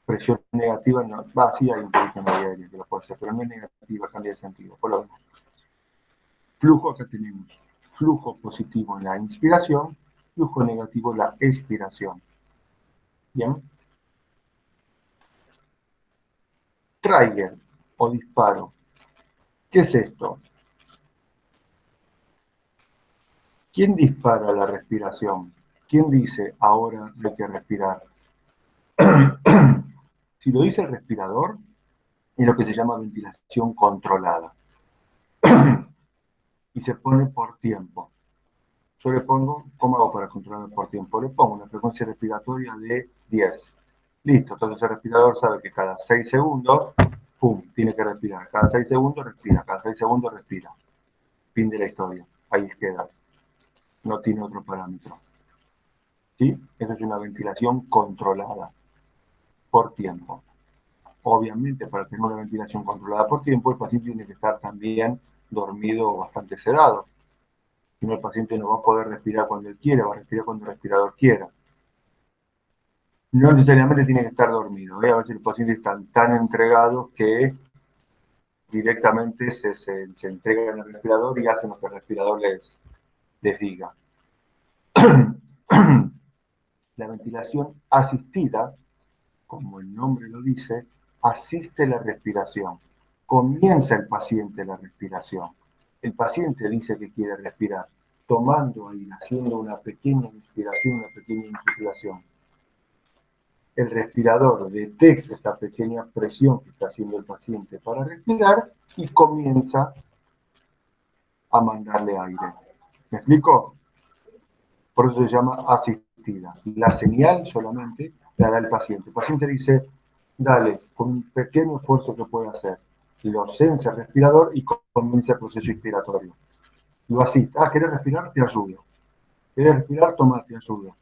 Presión negativa, no, sí hay un poquito en la aérea que lo puede hacer, pero no es negativa, cambia de sentido. Por lo menos. Flujo, acá tenemos flujo positivo en la inspiración, flujo negativo en la expiración. ¿Bien? Trigger o disparo. ¿Qué es esto? ¿Quién dispara la respiración? ¿Quién dice ahora hay que respirar? Si lo dice el respirador, es lo que se llama ventilación controlada. y se pone por tiempo. Yo le pongo, ¿cómo hago para controlar por tiempo? Le pongo una frecuencia respiratoria de 10. Listo, entonces el respirador sabe que cada 6 segundos, ¡pum!, tiene que respirar. Cada 6 segundos respira, cada 6 segundos respira. Fin de la historia. Ahí queda. No tiene otro parámetro. ¿Sí? Esa es una ventilación controlada por tiempo. Obviamente, para tener una ventilación controlada por tiempo, el paciente tiene que estar también dormido o bastante sedado. Si no, el paciente no va a poder respirar cuando él quiera, va a respirar cuando el respirador quiera. No necesariamente tiene que estar dormido. A veces los pacientes están tan entregados que directamente se entregan al respirador y hacen lo que el respirador les diga. La ventilación asistida, como el nombre lo dice, asiste la respiración. Comienza el paciente la respiración. El paciente dice que quiere respirar, tomando aire, haciendo una pequeña inspiración, una pequeña insuflación. El respirador detecta esta pequeña presión que está haciendo el paciente para respirar y comienza a mandarle aire. ¿Me explico? Por eso se llama asistida. La señal solamente la da el paciente. El paciente dice, dale, con un pequeño esfuerzo que puede hacer. Lo sensa el respirador y comienza el proceso inspiratorio. Lo asiste. Ah, ¿querés respirar? Te ayudo. ¿Querés respirar? Toma, te ayudo.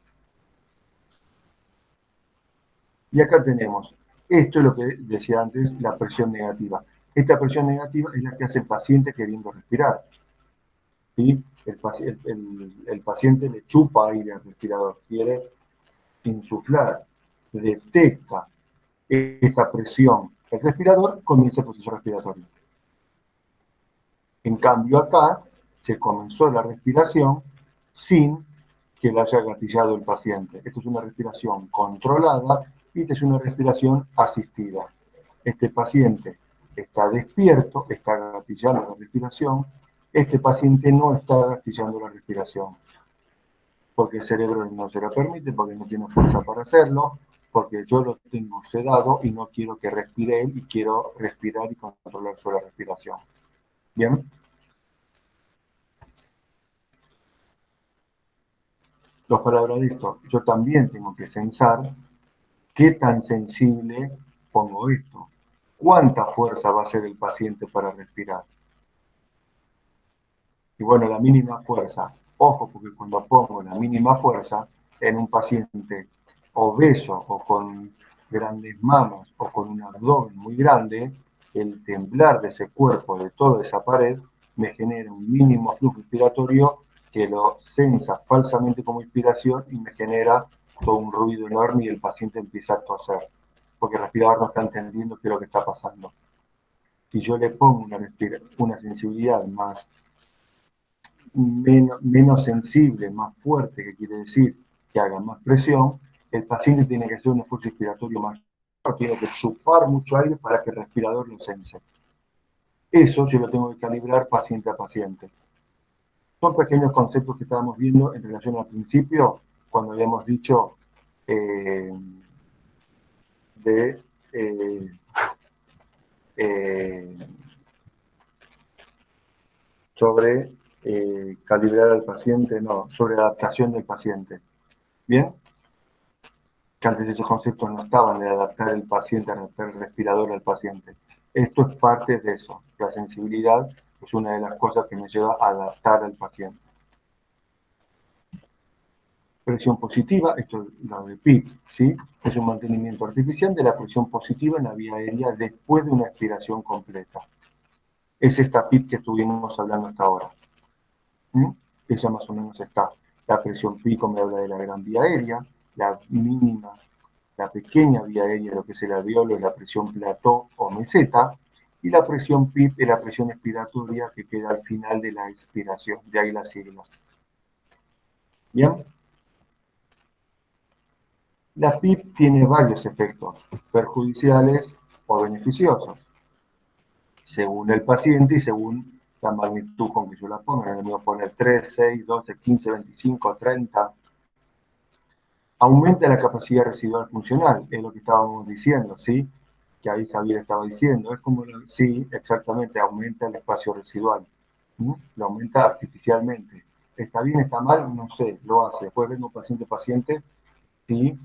Y acá tenemos, esto es lo que decía antes, la presión negativa. Esta presión negativa es la que hace el paciente queriendo respirar. ¿Sí? El paciente le chupa aire al respirador, quiere insuflar, detecta esa presión. El respirador comienza el proceso respiratorio. En cambio acá se comenzó la respiración sin que la haya gatillado el paciente. Esto es una respiración controlada y esta es una respiración asistida. Este paciente está despierto, está gatillando la respiración. Este paciente no está gatillando la respiración porque el cerebro no se lo permite, porque no tiene fuerza para hacerlo, porque yo lo tengo sedado y no quiero que respire él y quiero respirar y controlar su respiración. ¿Bien? Dos palabras de esto. Yo también tengo que censar qué tan sensible pongo esto. ¿Cuánta fuerza va a hacer el paciente para respirar? Y bueno, la mínima fuerza. Ojo, porque cuando pongo la mínima fuerza en un paciente obeso o con grandes mamas o con un abdomen muy grande, el temblar de ese cuerpo, de toda esa pared, me genera un mínimo flujo inspiratorio que lo sensa falsamente como inspiración y me genera todo un ruido enorme y el paciente empieza a toser, porque el respirador no está entendiendo qué es lo que está pasando. Si yo le pongo una sensibilidad menos sensible, más fuerte, que quiere decir que haga más presión, el paciente tiene que hacer un esfuerzo inspiratorio más, tiene que chupar mucho aire para que el respirador lo sense. Eso yo lo tengo que calibrar paciente a paciente. Son pequeños conceptos que estábamos viendo en relación al principio, cuando habíamos dicho sobre calibrar al paciente, no, sobre adaptación del paciente. ¿Bien? Que antes esos conceptos no estaban, de adaptar el paciente, adaptar el respirador al paciente. Esto es parte de eso. La sensibilidad es una de las cosas que me lleva a adaptar al paciente. Presión positiva, esto es lo de PIP, ¿sí? Es un mantenimiento artificial de la presión positiva en la vía aérea después de una expiración completa. Es esta PIP que estuvimos hablando hasta ahora. Esa más o menos está. La presión pico me habla de la gran vía aérea, la mínima, la pequeña vía aérea, lo que es el alveolo, es la presión plató o meseta, y la presión PIP es la presión expiratoria que queda al final de la expiración, de ahí las siglas. ¿Bien? La PIP tiene varios efectos, perjudiciales o beneficiosos, según el paciente y según la magnitud con que yo la ponga. Le voy a poner 3, 6, 12, 15, 25, 30. Aumenta la capacidad residual funcional, es lo que estábamos diciendo, ¿sí? Que ahí Javier estaba diciendo, es como, sí, exactamente, aumenta el espacio residual. Lo aumenta artificialmente. ¿Está bien, está mal? No sé, lo hace. Después vengo paciente, si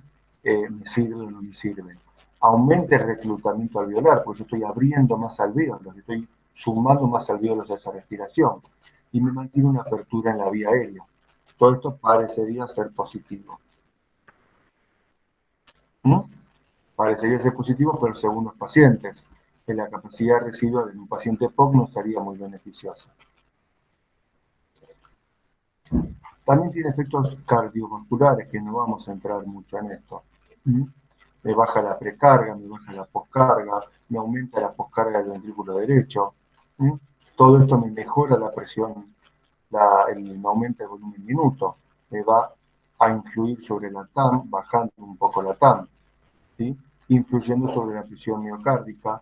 me sirve o no me sirve. Aumenta el reclutamiento alveolar, porque yo estoy abriendo más alvéolos, estoy sumando más alvéolos a esa respiración. Y me mantiene una apertura en la vía aérea. Todo esto parecería ser positivo. Parecería ser positivo, pero según los pacientes, que la capacidad residual en un paciente POC no sería muy beneficiosa. También tiene efectos cardiovasculares, que no vamos a entrar mucho en esto. Me baja la precarga, me baja la poscarga, me aumenta la poscarga del ventrículo derecho. Todo esto me mejora la presión, me aumenta el volumen minuto, me va a influir sobre la TAM, bajando un poco la TAM, ¿sí? Influyendo sobre la presión miocárdica.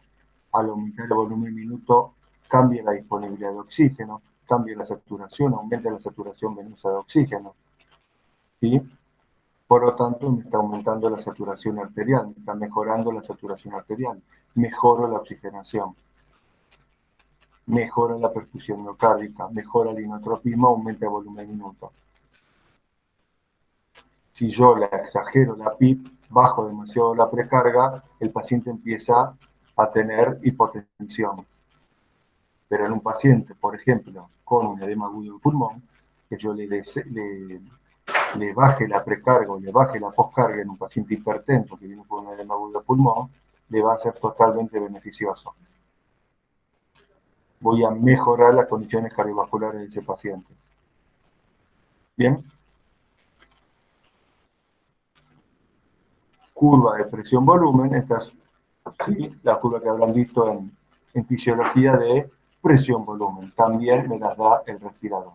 Al aumentar el volumen minuto, cambia la disponibilidad de oxígeno, cambia la saturación, aumenta la saturación venosa de oxígeno, ¿sí? Por lo tanto, me está aumentando la saturación arterial, me está mejorando la saturación arterial, mejora la oxigenación, mejora la perfusión miocárdica, mejora el inotropismo, aumenta el volumen minuto. Si yo la exagero la PIP, bajo demasiado la precarga, el paciente empieza a tener hipotensión. Pero en un paciente, por ejemplo, con un edema agudo del pulmón, que yo le baje la precarga o le baje la poscarga en un paciente hipertenso que viene con un edema agudo del pulmón, le va a ser totalmente beneficioso. Voy a mejorar las condiciones cardiovasculares de ese paciente. Bien. Curva de presión-volumen, esta es ¿sí? La curva que habrán visto en fisiología de presión-volumen. También me las da el respirador.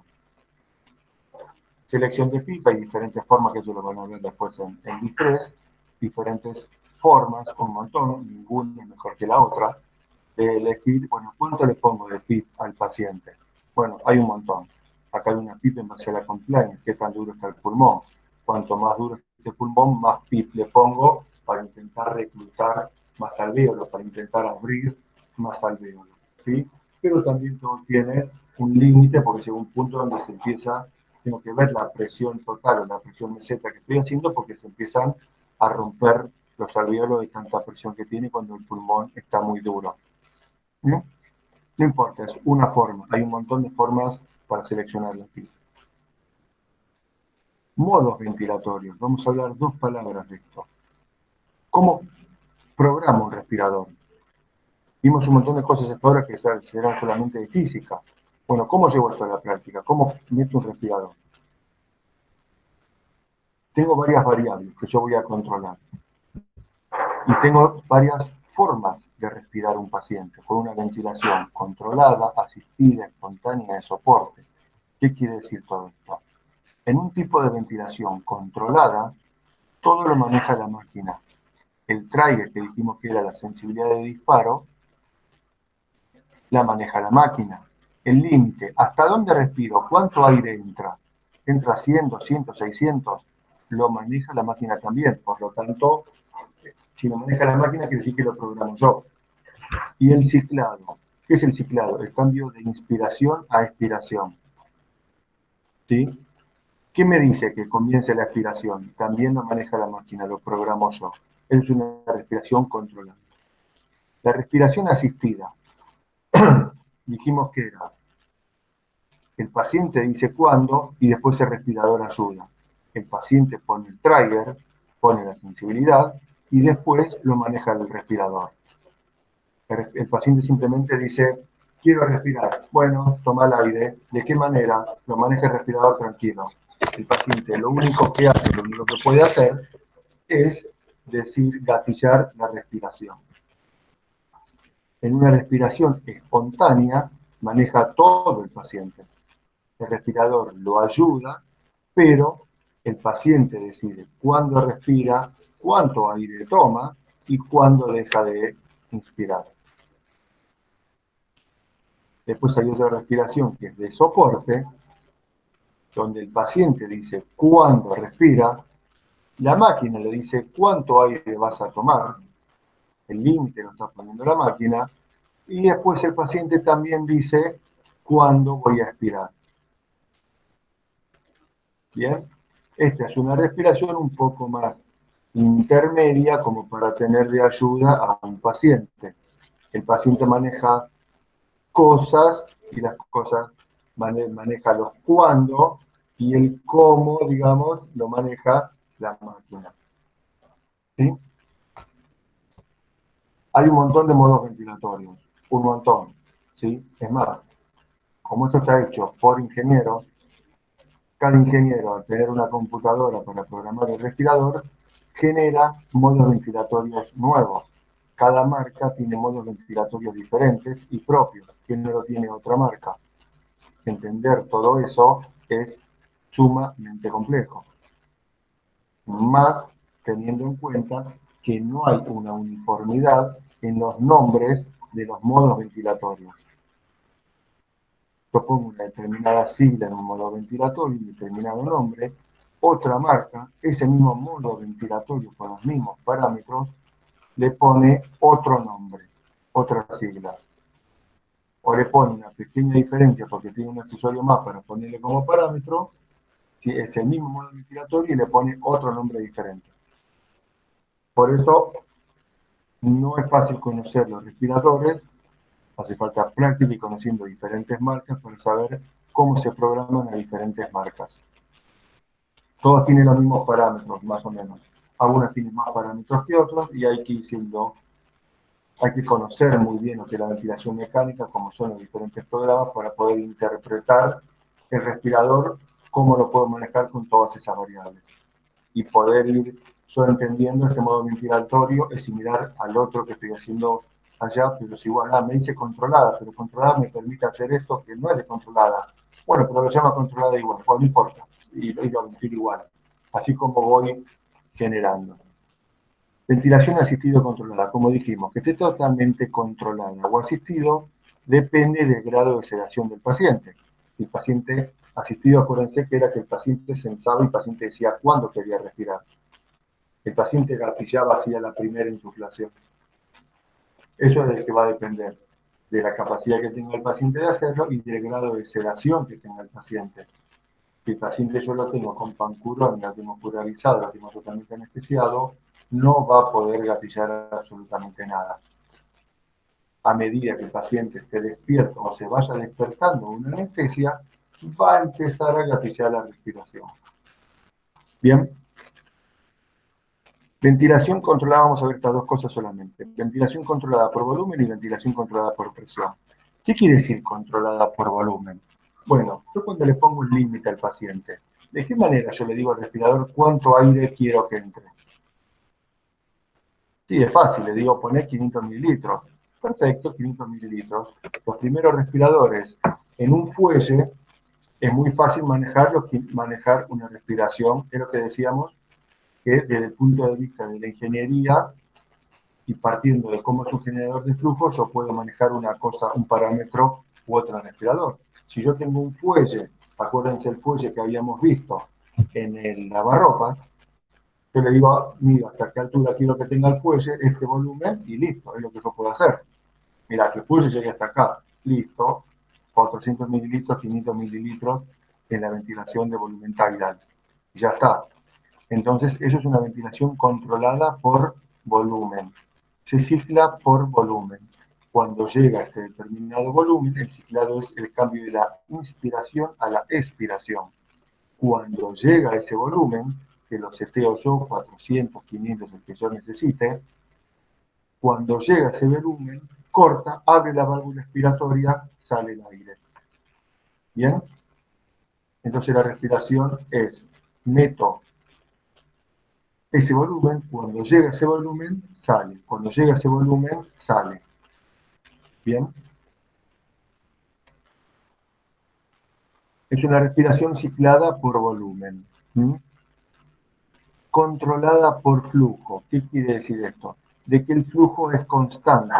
Selección de pipa, hay diferentes formas que ellos lo van a ver después en DIS3, diferentes formas, un montón, ninguna es mejor que la otra, de elegir, bueno, ¿cuánto le pongo de PIP al paciente? Bueno, hay un montón. Acá hay una PIP en base a la compliance, qué tan duro está el pulmón. Cuanto más duro esté el pulmón, más PIP le pongo para intentar reclutar más alvéolos, para intentar abrir más alvéolos, ¿sí? Pero también todo tiene un límite, porque llega un punto donde se empieza, tengo que ver la presión total o la presión meseta que estoy haciendo, porque se empiezan a romper los alvéolos de tanta presión que tiene cuando el pulmón está muy duro. ¿No? No importa, es una forma. Hay un montón de formas para seleccionar la PIP. Modos ventilatorios. Vamos a hablar dos palabras de esto. ¿Cómo programo un respirador? Vimos un montón de cosas hasta ahora que serán solamente de física. Bueno, ¿cómo llevo esto a la práctica? ¿Cómo meto un respirador? Tengo varias variables que yo voy a controlar. Y tengo varias formas de respirar un paciente, con una ventilación controlada, asistida, espontánea, de soporte. ¿Qué quiere decir todo esto? En un tipo de ventilación controlada, todo lo maneja la máquina. El trigger que dijimos que era la sensibilidad de disparo, la maneja la máquina. El límite, ¿hasta dónde respiro? ¿Cuánto aire entra? ¿Entra 100, 200, 600? Lo maneja la máquina también. Por lo tanto, si lo maneja la máquina, quiere decir que lo programo yo. Y el ciclado. ¿Qué es el ciclado? El cambio de inspiración a expiración. ¿Sí? ¿Qué me dice que comience la expiración? También lo maneja la máquina, lo programo yo. Es una respiración controlada. La respiración asistida. Dijimos que era, el paciente dice cuándo y después el respirador ayuda. El paciente pone el trigger, pone la sensibilidad y después lo maneja el respirador. El paciente simplemente dice, quiero respirar. Bueno, toma el aire. ¿De qué manera? Lo maneja el respirador tranquilo. El paciente lo único que hace, lo único que puede hacer es decir, gatillar la respiración. En una respiración espontánea maneja todo el paciente. El respirador lo ayuda, pero el paciente decide cuándo respira, cuánto aire toma y cuándo deja de inspirar. Después hay otra respiración que es de soporte, donde el paciente dice cuándo respira, la máquina le dice cuánto aire vas a tomar, el límite lo está poniendo la máquina, y después el paciente también dice cuándo voy a expirar. Bien, esta es una respiración un poco más intermedia como para tener de ayuda a un paciente. El paciente maneja cosas y las cosas maneja los cuándo y el cómo, digamos, lo maneja la máquina. ¿Sí? Hay un montón de modos ventilatorios, un montón. ¿Sí? Es más, como esto está hecho por ingenieros, cada ingeniero, al tener una computadora para programar el respirador, genera modos ventilatorios nuevos. Cada marca tiene modos ventilatorios diferentes y propios, que no lo tiene otra marca. Entender todo eso es sumamente complejo. Más teniendo en cuenta que no hay una uniformidad en los nombres de los modos ventilatorios. Yo pongo una determinada sigla en un modo ventilatorio, un determinado nombre, otra marca, ese mismo modo ventilatorio con los mismos parámetros, le pone otro nombre, otras siglas. O le pone una pequeña diferencia porque tiene un accesorio más para ponerle como parámetro, si es el mismo modo ventilatorio y le pone otro nombre diferente. Por eso no es fácil conocer los respiradores, hace falta práctica y conociendo diferentes marcas para saber cómo se programan a diferentes marcas. Todos tienen los mismos parámetros, más o menos. Algunas tienen más parámetros que otros y hay que conocer muy bien lo que es la ventilación mecánica, cómo son los diferentes programas para poder interpretar el respirador, cómo lo puedo manejar con todas esas variables. Y poder ir yo entendiendo este modo ventilatorio es similar al otro que estoy haciendo allá, pero es igual, me dice controlada, pero controlada me permite hacer esto que no es de controlada. Bueno, pero lo llama controlada igual, pues no importa, y lo ventilo igual. Así como voy generando. Ventilación asistida controlada, como dijimos, que esté totalmente controlada o asistido depende del grado de sedación del paciente. El paciente asistido, acuérdense que era que el paciente sensaba y el paciente decía cuándo quería respirar. El paciente gatillaba hacia la primera insuflación. Eso es del que va a depender de la capacidad que tenga el paciente de hacerlo y del grado de sedación que tenga el paciente. Si el paciente yo lo tengo con pancurón, lo tengo curalizado, lo tengo totalmente anestesiado, no va a poder gatillar absolutamente nada. A medida que el paciente esté despierto o se vaya despertando una anestesia, va a empezar a gatillar la respiración. Bien. Ventilación controlada, vamos a ver estas dos cosas solamente. Ventilación controlada por volumen y ventilación controlada por presión. ¿Qué quiere decir controlada por volumen? Bueno, yo cuando le pongo un límite al paciente, ¿de qué manera yo le digo al respirador cuánto aire quiero que entre? Sí, es fácil, le digo poner 500 mililitros. Perfecto, 500 mililitros. Los primeros respiradores en un fuelle es muy fácil manejar una respiración, es lo que decíamos, que desde el punto de vista de la ingeniería y partiendo de cómo es un generador de flujo, yo puedo manejar una cosa, un parámetro u otro respirador. Si yo tengo un fuelle, acuérdense el fuelle que habíamos visto en el lavarropas, yo le digo, mira, hasta qué altura quiero que tenga el fuelle, este volumen, y listo, es lo que yo puedo hacer. Mira, que el fuelle llegue hasta acá, listo, 400 mililitros, 500 mililitros en la ventilación de volumen tidal. Y ya está. Entonces, eso es una ventilación controlada por volumen. Se cicla por volumen. Cuando llega a este determinado volumen, el ciclado es el cambio de la inspiración a la expiración. Cuando llega a ese volumen, que lo seteo yo, 400, 500, el que yo necesite, cuando llega a ese volumen, corta, abre la válvula expiratoria, sale el aire. ¿Bien? Entonces la respiración es meto ese volumen, cuando llega a ese volumen, sale. Cuando llega a ese volumen, sale. ¿Bien? Es una respiración ciclada por volumen. ¿Mm? Controlada por flujo. ¿Qué quiere decir esto? De que el flujo es constante.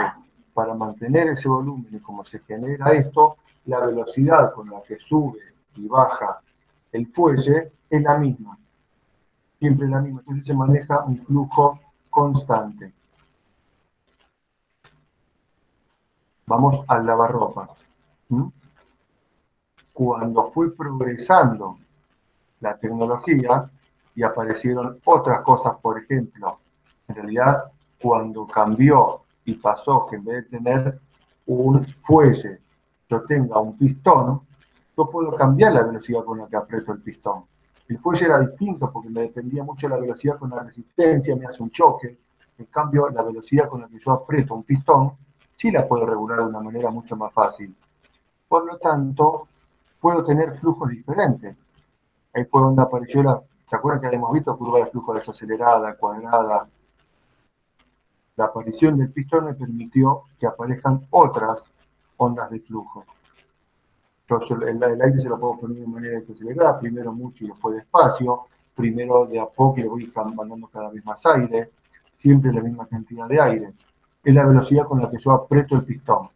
Para mantener ese volumen y como se genera esto, la velocidad con la que sube y baja el fuelle es la misma. Siempre la misma. Entonces se maneja un flujo constante. Vamos al lavarropas. ¿Mm? cuando fue progresando la tecnología y aparecieron otras cosas, por ejemplo, en realidad cuando cambió y pasó que en vez de tener un fuelle, yo tenga un pistón, yo puedo cambiar la velocidad con la que aprieto el pistón. El fuelle era distinto porque me dependía mucho de la velocidad con la resistencia, me hace un choque. En cambio, la velocidad con la que yo aprieto un pistón, sí la puedo regular de una manera mucho más fácil. Por lo tanto, puedo tener flujos diferentes. Ahí fue donde apareció ¿se acuerdan que habíamos visto curva de flujo desacelerada, cuadrada? La aparición del pistón me permitió que aparezcan otras ondas de flujo. Entonces, el aire se lo puedo poner de manera desacelerada, primero mucho y después despacio, primero de a poco y le voy mandando cada vez más aire, siempre la misma cantidad de aire. Es la velocidad con la que yo aprieto el pistón.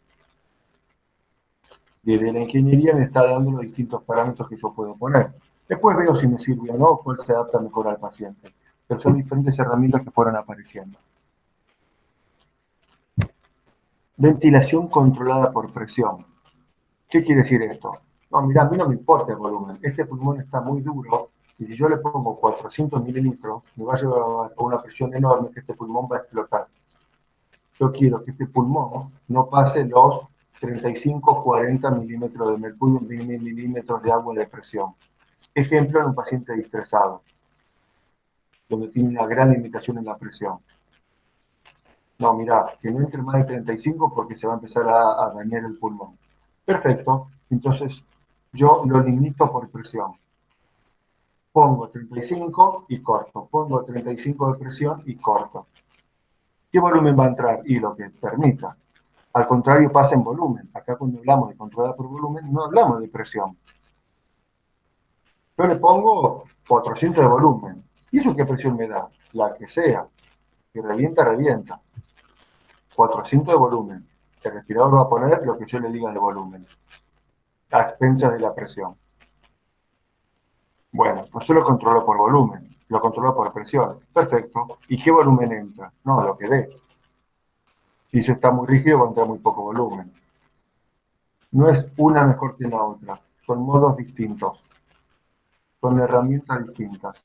Desde la ingeniería me está dando los distintos parámetros que yo puedo poner. Después veo si me sirve o no, cuál se adapta mejor al paciente. Pero son diferentes herramientas que fueron apareciendo. Ventilación controlada por presión. ¿Qué quiere decir esto? No, mira, a mí no me importa el volumen. Este pulmón está muy duro y si yo le pongo 400 mililitros, me va a llevar a una presión enorme que este pulmón va a explotar. Yo quiero que este pulmón no pase los 35-40 milímetros de mercurio en milímetros de agua de presión. Ejemplo en un paciente distresado, donde tiene una gran limitación en la presión. No, mira, que no entre más de 35 porque se va a empezar a dañar el pulmón. Perfecto, entonces yo lo limito por presión. Pongo 35 y corto, pongo 35 de presión y corto. ¿Qué volumen va a entrar? Y lo que permita. Al contrario pasa en volumen. Acá cuando hablamos de controlada por volumen, no hablamos de presión. Yo le pongo 400 de volumen. ¿Y eso qué presión me da? La que sea. Si revienta, revienta. 400 de volumen. El respirador va a poner lo que yo le diga de volumen, a expensas de la presión. Bueno, pues yo lo controlo por volumen, lo controlo por presión. Perfecto. ¿Y qué volumen entra? No, lo que dé. Si eso está muy rígido, va a entrar muy poco volumen. No es una mejor que la otra. Son modos distintos. Son herramientas distintas.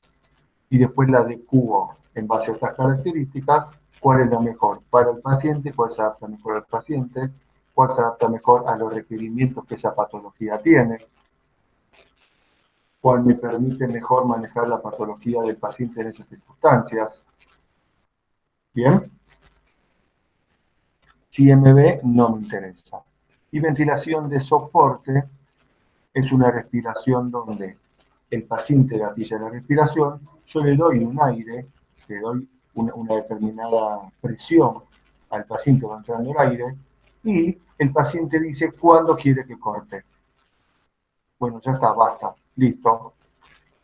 Y después la adecuo en base a estas características, cuál es la mejor para el paciente, cuál se adapta mejor al paciente, cuál se adapta mejor a los requerimientos que esa patología tiene, cuál me permite mejor manejar la patología del paciente en esas circunstancias. ¿Bien? CMB no me interesa. Y ventilación de soporte es una respiración donde el paciente gatilla la respiración, yo le doy un aire, le doy una determinada presión al paciente va entrando el aire y el paciente dice cuándo quiere que corte. Bueno, ya está, basta, listo.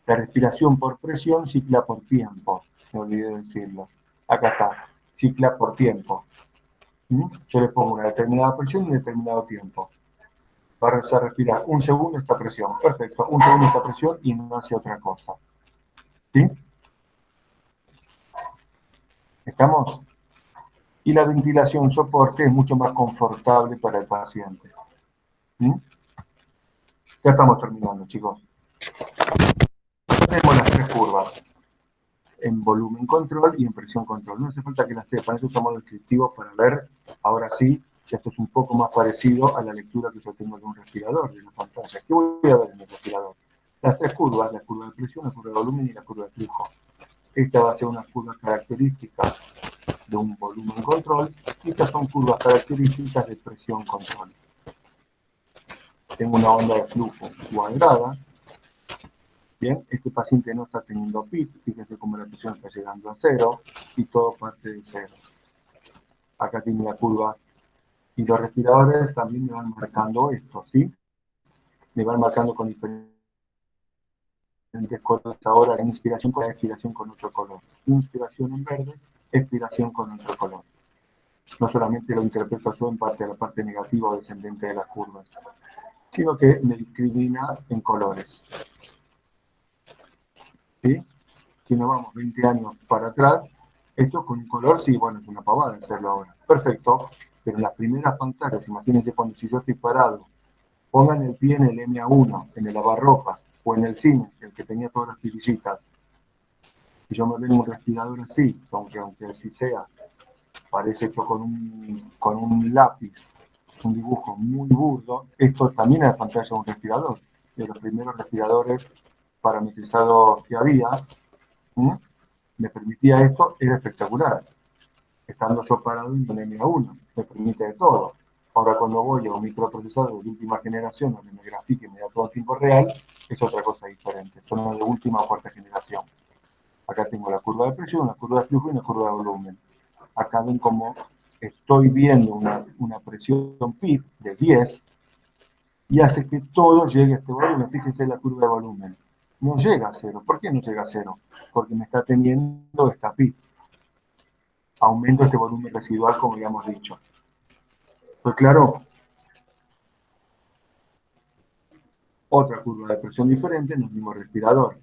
La respiración por presión cicla por tiempo, me olvidé de decirlo. Acá está, cicla por tiempo. Yo le pongo una determinada presión y un determinado tiempo. Va a respirar un segundo esta presión. Perfecto, un segundo esta presión y no hace otra cosa. ¿Sí? ¿Estamos? Y la ventilación soporte es mucho más confortable para el paciente. ¿Sí? Ya estamos terminando, chicos. Tenemos las tres curvas. En volumen control y en presión control. No hace falta que las sepan, eso somos descriptivos para ver, ahora sí, que esto es un poco más parecido a la lectura que yo tengo de un respirador, de la pantalla. ¿Qué voy a ver en el respirador? Las tres curvas, la curva de presión, la curva de volumen y la curva de flujo. Esta va a ser una curva característica de un volumen control y estas son curvas características de presión control. Tengo una onda de flujo cuadrada. Bien, este paciente no está teniendo PIC, fíjense cómo la presión está llegando a cero y todo parte de cero. Acá tiene la curva y los respiradores también me van marcando esto, ¿sí? Me van marcando con diferentes colores ahora, la inspiración con la expiración con otro color. Inspiración en verde, expiración con otro color. No solamente lo interpreto yo en parte a la parte negativa o descendente de las curvas, sino que me discrimina en colores. ¿Sí? Si nos vamos 20 años para atrás, esto con un color, sí, bueno, es una pavada hacerlo ahora. Perfecto, pero en las primeras pantallas, imagínense cuando si yo estoy parado pongan el pie en el MA1, en el lavarropas, o en el cine, el que tenía todas las tirillitas. Y yo me veo un respirador así, aunque así sea, parece hecho con un lápiz, un dibujo muy burdo. Esto también es la pantalla de un respirador, de los primeros respiradores parametrizados que había. Me permitía esto, era espectacular. Estando yo parado en un MA1, me permite de todo. Ahora cuando voy a un microprocesador de última generación, donde me grafique y me da todo en tiempo real, es otra cosa diferente. Son de última o cuarta generación. Acá tengo la curva de presión, una curva de flujo y una curva de volumen. Acá ven como estoy viendo una presión PIB de 10 y hace que todo llegue a este volumen. Fíjense la curva de volumen. No llega a cero. ¿Por qué no llega a cero? Porque me está teniendo esta PIB. Aumento este volumen residual, como ya hemos dicho. ¿Fue claro? Otra curva de presión diferente en el mismo respirador.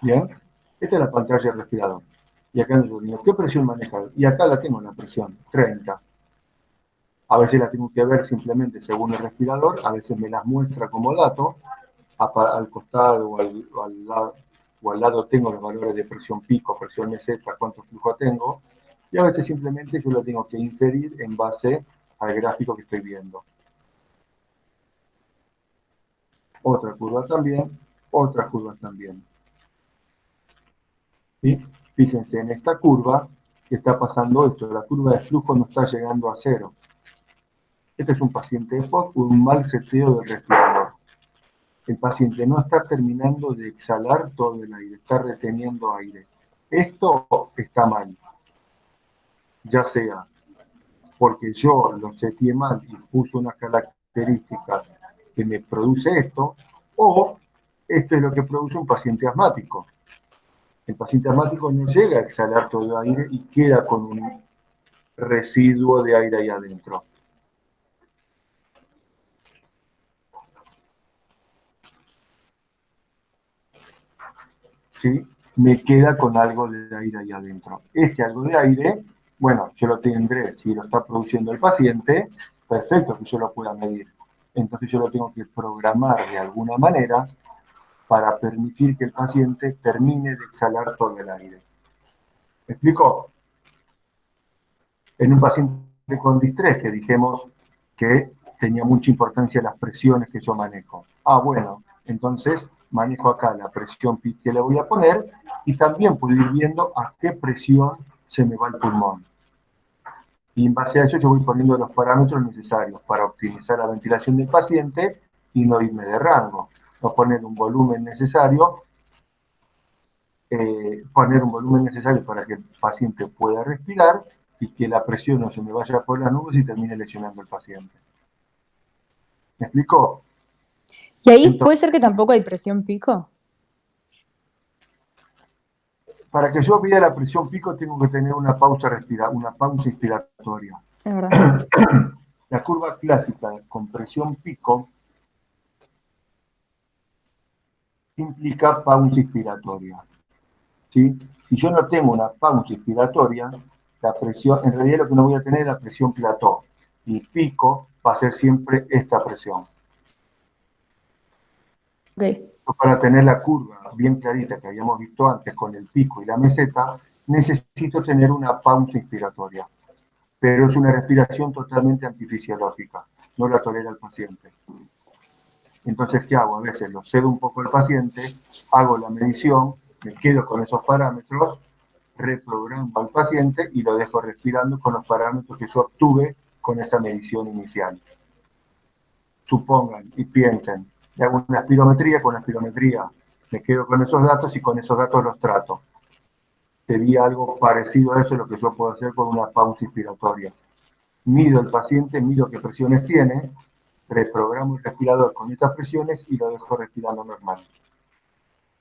¿Bien? Esta es la pantalla del respirador. Y acá nos digo, ¿qué presión maneja? Y acá la tengo la presión, 30. A veces la tengo que ver simplemente según el respirador, a veces me las muestra como dato, al costado o al lado tengo los valores de presión pico, presión meseta, cuánto flujo tengo, y a veces simplemente yo lo tengo que inferir en base al gráfico que estoy viendo. Otra curva también, otra curva también. ¿Sí? Fíjense, en esta curva está pasando esto, la curva de flujo no está llegando a cero. Este es un paciente EPOC con un mal seteo del respirador. El paciente no está terminando de exhalar todo el aire, está reteniendo aire. Esto está mal, ya sea porque yo lo seteé mal y puse unas características que me produce esto, o esto es lo que produce un paciente asmático. El paciente asmático no llega a exhalar todo el aire y queda con un residuo de aire ahí adentro. ¿Sí? Me queda con algo de aire ahí adentro. Este algo de aire, bueno, yo lo tendré, si lo está produciendo el paciente, perfecto que yo lo pueda medir. Entonces yo lo tengo que programar de alguna manera para permitir que el paciente termine de exhalar todo el aire. ¿Me explico? En un paciente con distrés que dijimos que tenía mucha importancia las presiones que yo manejo. Bueno, entonces manejo acá la presión que le voy a poner y también puedo ir viendo a qué presión se me va el pulmón. Y en base a eso yo voy poniendo los parámetros necesarios para optimizar la ventilación del paciente y no irme de rango. No poner un volumen necesario, para que el paciente pueda respirar y que la presión no se me vaya por las nubes y termine lesionando al paciente. ¿Me explico? ¿Y ahí puede ser que tampoco hay presión pico? Para que yo vea la presión pico tengo que tener una pausa inspiratoria. Es verdad. La curva clásica con presión pico implica pausa inspiratoria. ¿Sí? Si yo no tengo una pausa inspiratoria, la presión, en realidad lo que no voy a tener es la presión plató. Y pico va a ser siempre esta presión. Okay. Para tener la curva bien clarita que habíamos visto antes con el pico y la meseta, necesito tener una pausa inspiratoria. Pero es una respiración totalmente antifisiológica, no la tolera el paciente. Entonces, ¿qué hago? A veces lo cedo un poco al paciente, hago la medición, me quedo con esos parámetros, reprogramo al paciente y lo dejo respirando con los parámetros que yo obtuve con esa medición inicial. Supongan y piensen, le hago una espirometría, con la espirometría me quedo con esos datos y con esos datos los trato. Sería algo parecido a eso lo que yo puedo hacer con una pausa inspiratoria. Mido el paciente, mido qué presiones tiene, reprogramo el respirador con esas presiones y lo dejo respirando normal.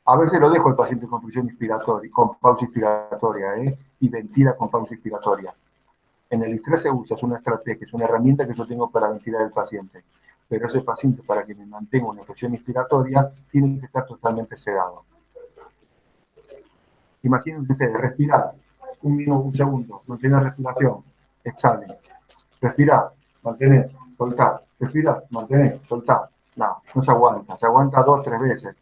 A veces lo dejo el paciente con presión inspiratoria, con pausa inspiratoria, y ventila con pausa inspiratoria. En el distrés se usa, es una estrategia, es una herramienta que yo tengo para ventilar al paciente. Pero ese paciente, para que me mantenga una presión inspiratoria, tiene que estar totalmente sedado. Imagínense ustedes, respirar, un minuto, un segundo, mantener respiración, exhale, respirar, mantener, soltar, Respira, mantenés, soltá. No, no se aguanta 2, 3 veces.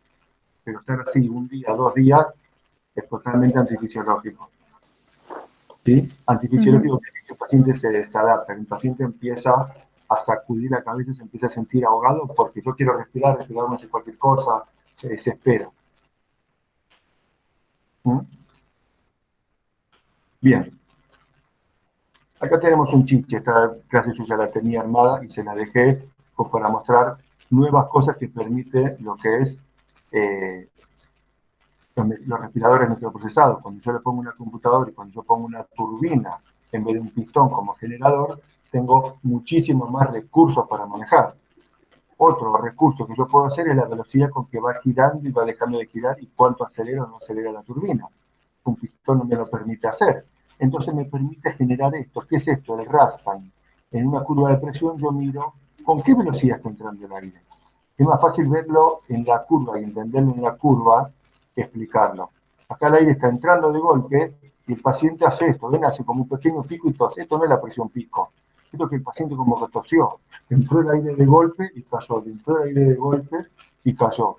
Pero estar así un día, 2 días, es totalmente antifisiológico. ¿Sí? Antifisiológico quiere decir que el paciente se desadapta, el paciente empieza a sacudir la cabeza, se empieza a sentir ahogado porque yo quiero respirar, no sé cualquier cosa, se desespera. ¿Mm? Bien. Acá tenemos un chiche, esta clase yo ya la tenía armada y se la dejé pues, para mostrar nuevas cosas que permite lo que es los respiradores microprocesados. Cuando yo le pongo una computadora y cuando yo pongo una turbina en vez de un pistón como generador, tengo muchísimos más recursos para manejar. Otro recurso que yo puedo hacer es la velocidad con que va girando y va dejando de girar y cuánto acelera o no acelera la turbina. Un pistón no me lo permite hacer. Entonces me permite generar esto. ¿Qué es esto? El Raspberry. En una curva de presión yo miro con qué velocidad está entrando el aire. Es más fácil verlo en la curva y entenderlo en la curva que explicarlo. Acá el aire está entrando de golpe y el paciente hace esto. Ven, hace como un pequeño pico y tose. Esto no es la presión pico. Esto es que el paciente como que tosió. Entró el aire de golpe y cayó. Entró el aire de golpe y cayó.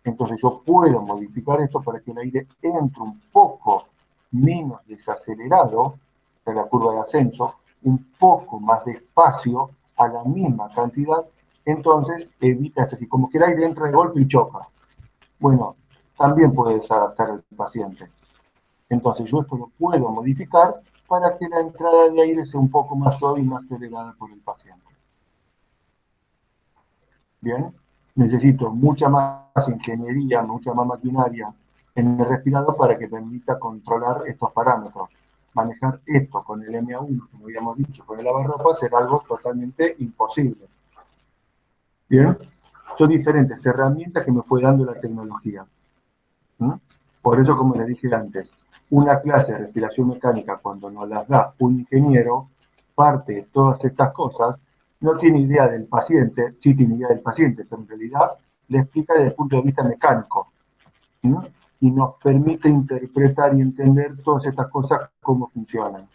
Entonces yo puedo modificar esto para que el aire entre un poco menos desacelerado de la curva de ascenso, un poco más despacio a la misma cantidad, entonces evita esto, así como que el aire entra de golpe y choca. Bueno, también puede desadaptar al paciente. Entonces yo esto lo puedo modificar para que la entrada de aire sea un poco más suave y más tolerada por el paciente. Bien, necesito mucha más ingeniería, mucha más maquinaria en el respirador para que permita controlar estos parámetros. Manejar esto con el MA1, como habíamos dicho, con el lavarropa, será algo totalmente imposible. Bien, son diferentes herramientas que me fue dando la tecnología. Por eso, como les dije antes, una clase de respiración mecánica, cuando nos las da un ingeniero, parte de todas estas cosas, no tiene idea del paciente, sí tiene idea del paciente, pero en realidad le explica desde el punto de vista mecánico. ¿No? Y nos permite interpretar y entender todas estas cosas, cómo funcionan.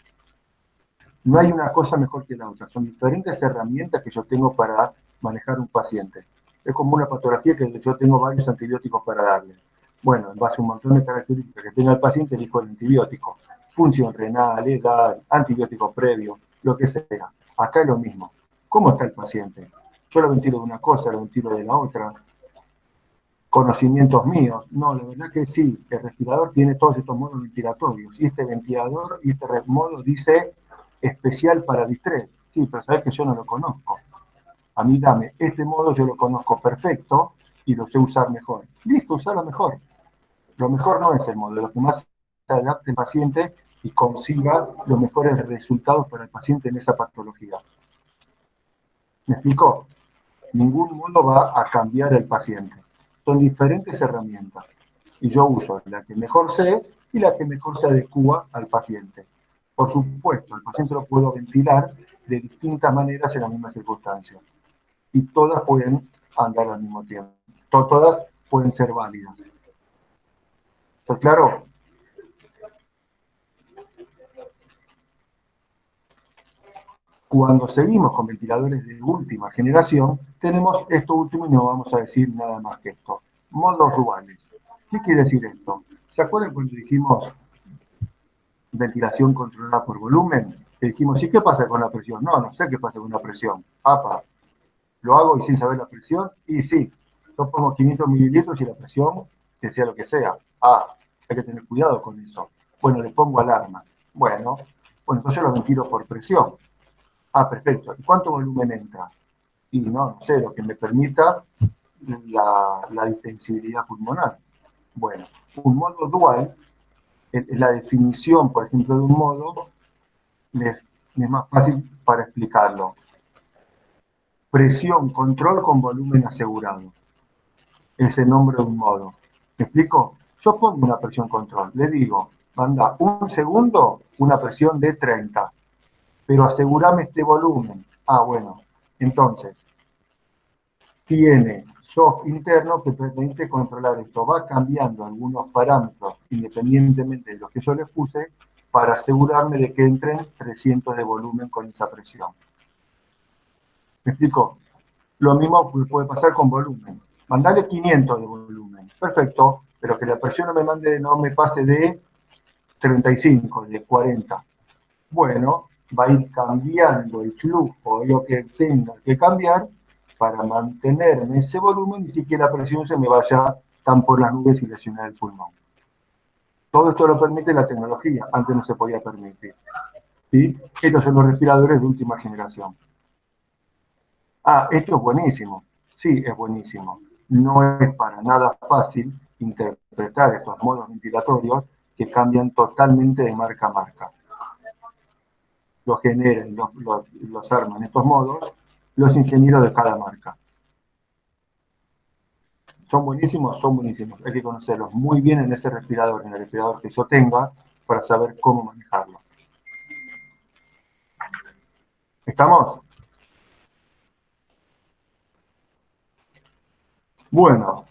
No hay una cosa mejor que la otra, son diferentes herramientas que yo tengo para manejar un paciente. Es como una patología que yo tengo varios antibióticos para darle. Bueno, en base a un montón de características que tenga el paciente, elijo el antibiótico. Función renal, edad, antibiótico previo, lo que sea. Acá es lo mismo. ¿Cómo está el paciente? Yo lo ventilo de una cosa, lo ventilo de la otra. Conocimientos míos. No, la verdad que sí, el respirador tiene todos estos modos ventilatorios. Y este ventilador y este modo dice especial para distrés. Sí, pero sabes que yo no lo conozco. A mí dame este modo, yo lo conozco perfecto y lo sé usar mejor. Listo, usarlo mejor. Lo mejor no es el modo, lo que más se adapte al paciente y consiga los mejores resultados para el paciente en esa patología. ¿Me explicó? Ningún modo va a cambiar el paciente. Son diferentes herramientas. Y yo uso la que mejor sé y la que mejor se adecua al paciente. Por supuesto, el paciente lo puedo ventilar de distintas maneras en las mismas circunstancias. Y todas pueden andar al mismo tiempo. Todas pueden ser válidas. ¿Está claro? Cuando seguimos con ventiladores de última generación, tenemos esto último y no vamos a decir nada más que esto. Modos duales. ¿Qué quiere decir esto? ¿Se acuerdan cuando dijimos ventilación controlada por volumen? Que dijimos, ¿y qué pasa con la presión? No, no sé qué pasa con la presión. Apa, ¿lo hago y sin saber la presión? Y sí, yo pongo 500 mililitros y la presión, que sea lo que sea. Ah, hay que tener cuidado con eso. Bueno, le pongo alarma. Bueno, entonces lo ventilo por presión. Ah, perfecto. ¿Y cuánto volumen entra? Y no sé, lo que me permita la distensibilidad pulmonar. Bueno, un modo dual es la definición, por ejemplo, de un modo, es más fácil para explicarlo. Presión, control con volumen asegurado. Es el nombre de un modo. ¿Me explico? Yo pongo una presión control. Le digo, manda un segundo una presión de 30, pero asegurame este volumen. Ah, bueno, entonces, tiene soft interno que permite controlar esto. Va cambiando algunos parámetros independientemente de los que yo le puse para asegurarme de que entren 300 de volumen con esa presión. ¿Me explico? Lo mismo puede pasar con volumen. Mandale 500 de volumen. Perfecto, pero que la presión no me pase de 35, de 40. Bueno, va a ir cambiando el flujo, lo que tenga que cambiar para mantener en ese volumen y sin que la presión se me vaya tan por las nubes y lesionar el pulmón. Todo esto lo permite la tecnología, antes no se podía permitir. ¿Sí? Estos son los respiradores de última generación. Ah, esto es buenísimo. Sí, es buenísimo. No es para nada fácil interpretar estos modos ventilatorios que cambian totalmente de marca a marca. Los generan, los arman estos modos los ingenieros de cada marca. Son buenísimos, son buenísimos. Hay que conocerlos muy bien en ese respirador, en el respirador que yo tenga, para saber cómo manejarlo. ¿Estamos? Bueno,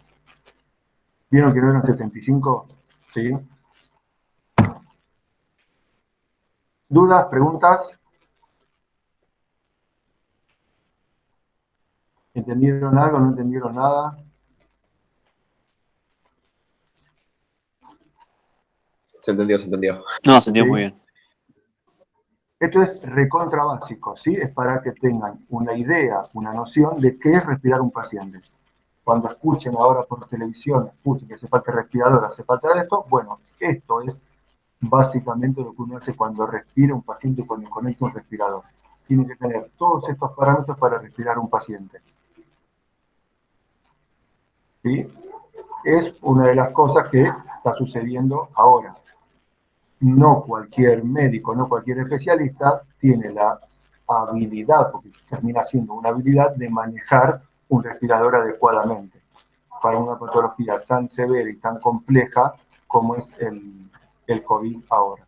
¿vieron que no eran 75? ¿Sí? ¿Dudas? ¿Preguntas? ¿Entendieron algo? ¿No entendieron nada? Se entendió, se entendió. No, se entendió ¿Sí? muy bien. Esto es recontra básico, ¿sí? Es para que tengan una idea, una noción de qué es respirar un paciente. Cuando escuchen ahora por televisión, escuchen que hace falta respirador, hace falta esto, bueno, esto es básicamente lo que uno hace cuando respira un paciente, cuando conecta un respirador. Tiene que tener todos estos parámetros para respirar un paciente. ¿Sí? Es una de las cosas que está sucediendo ahora. No cualquier médico, no cualquier especialista tiene la habilidad, porque termina siendo una habilidad de manejar un respirador adecuadamente para una patología tan severa y tan compleja como es el COVID ahora.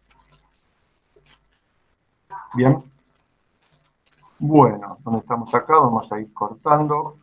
Bien. Bueno, donde estamos acá, vamos a ir cortando.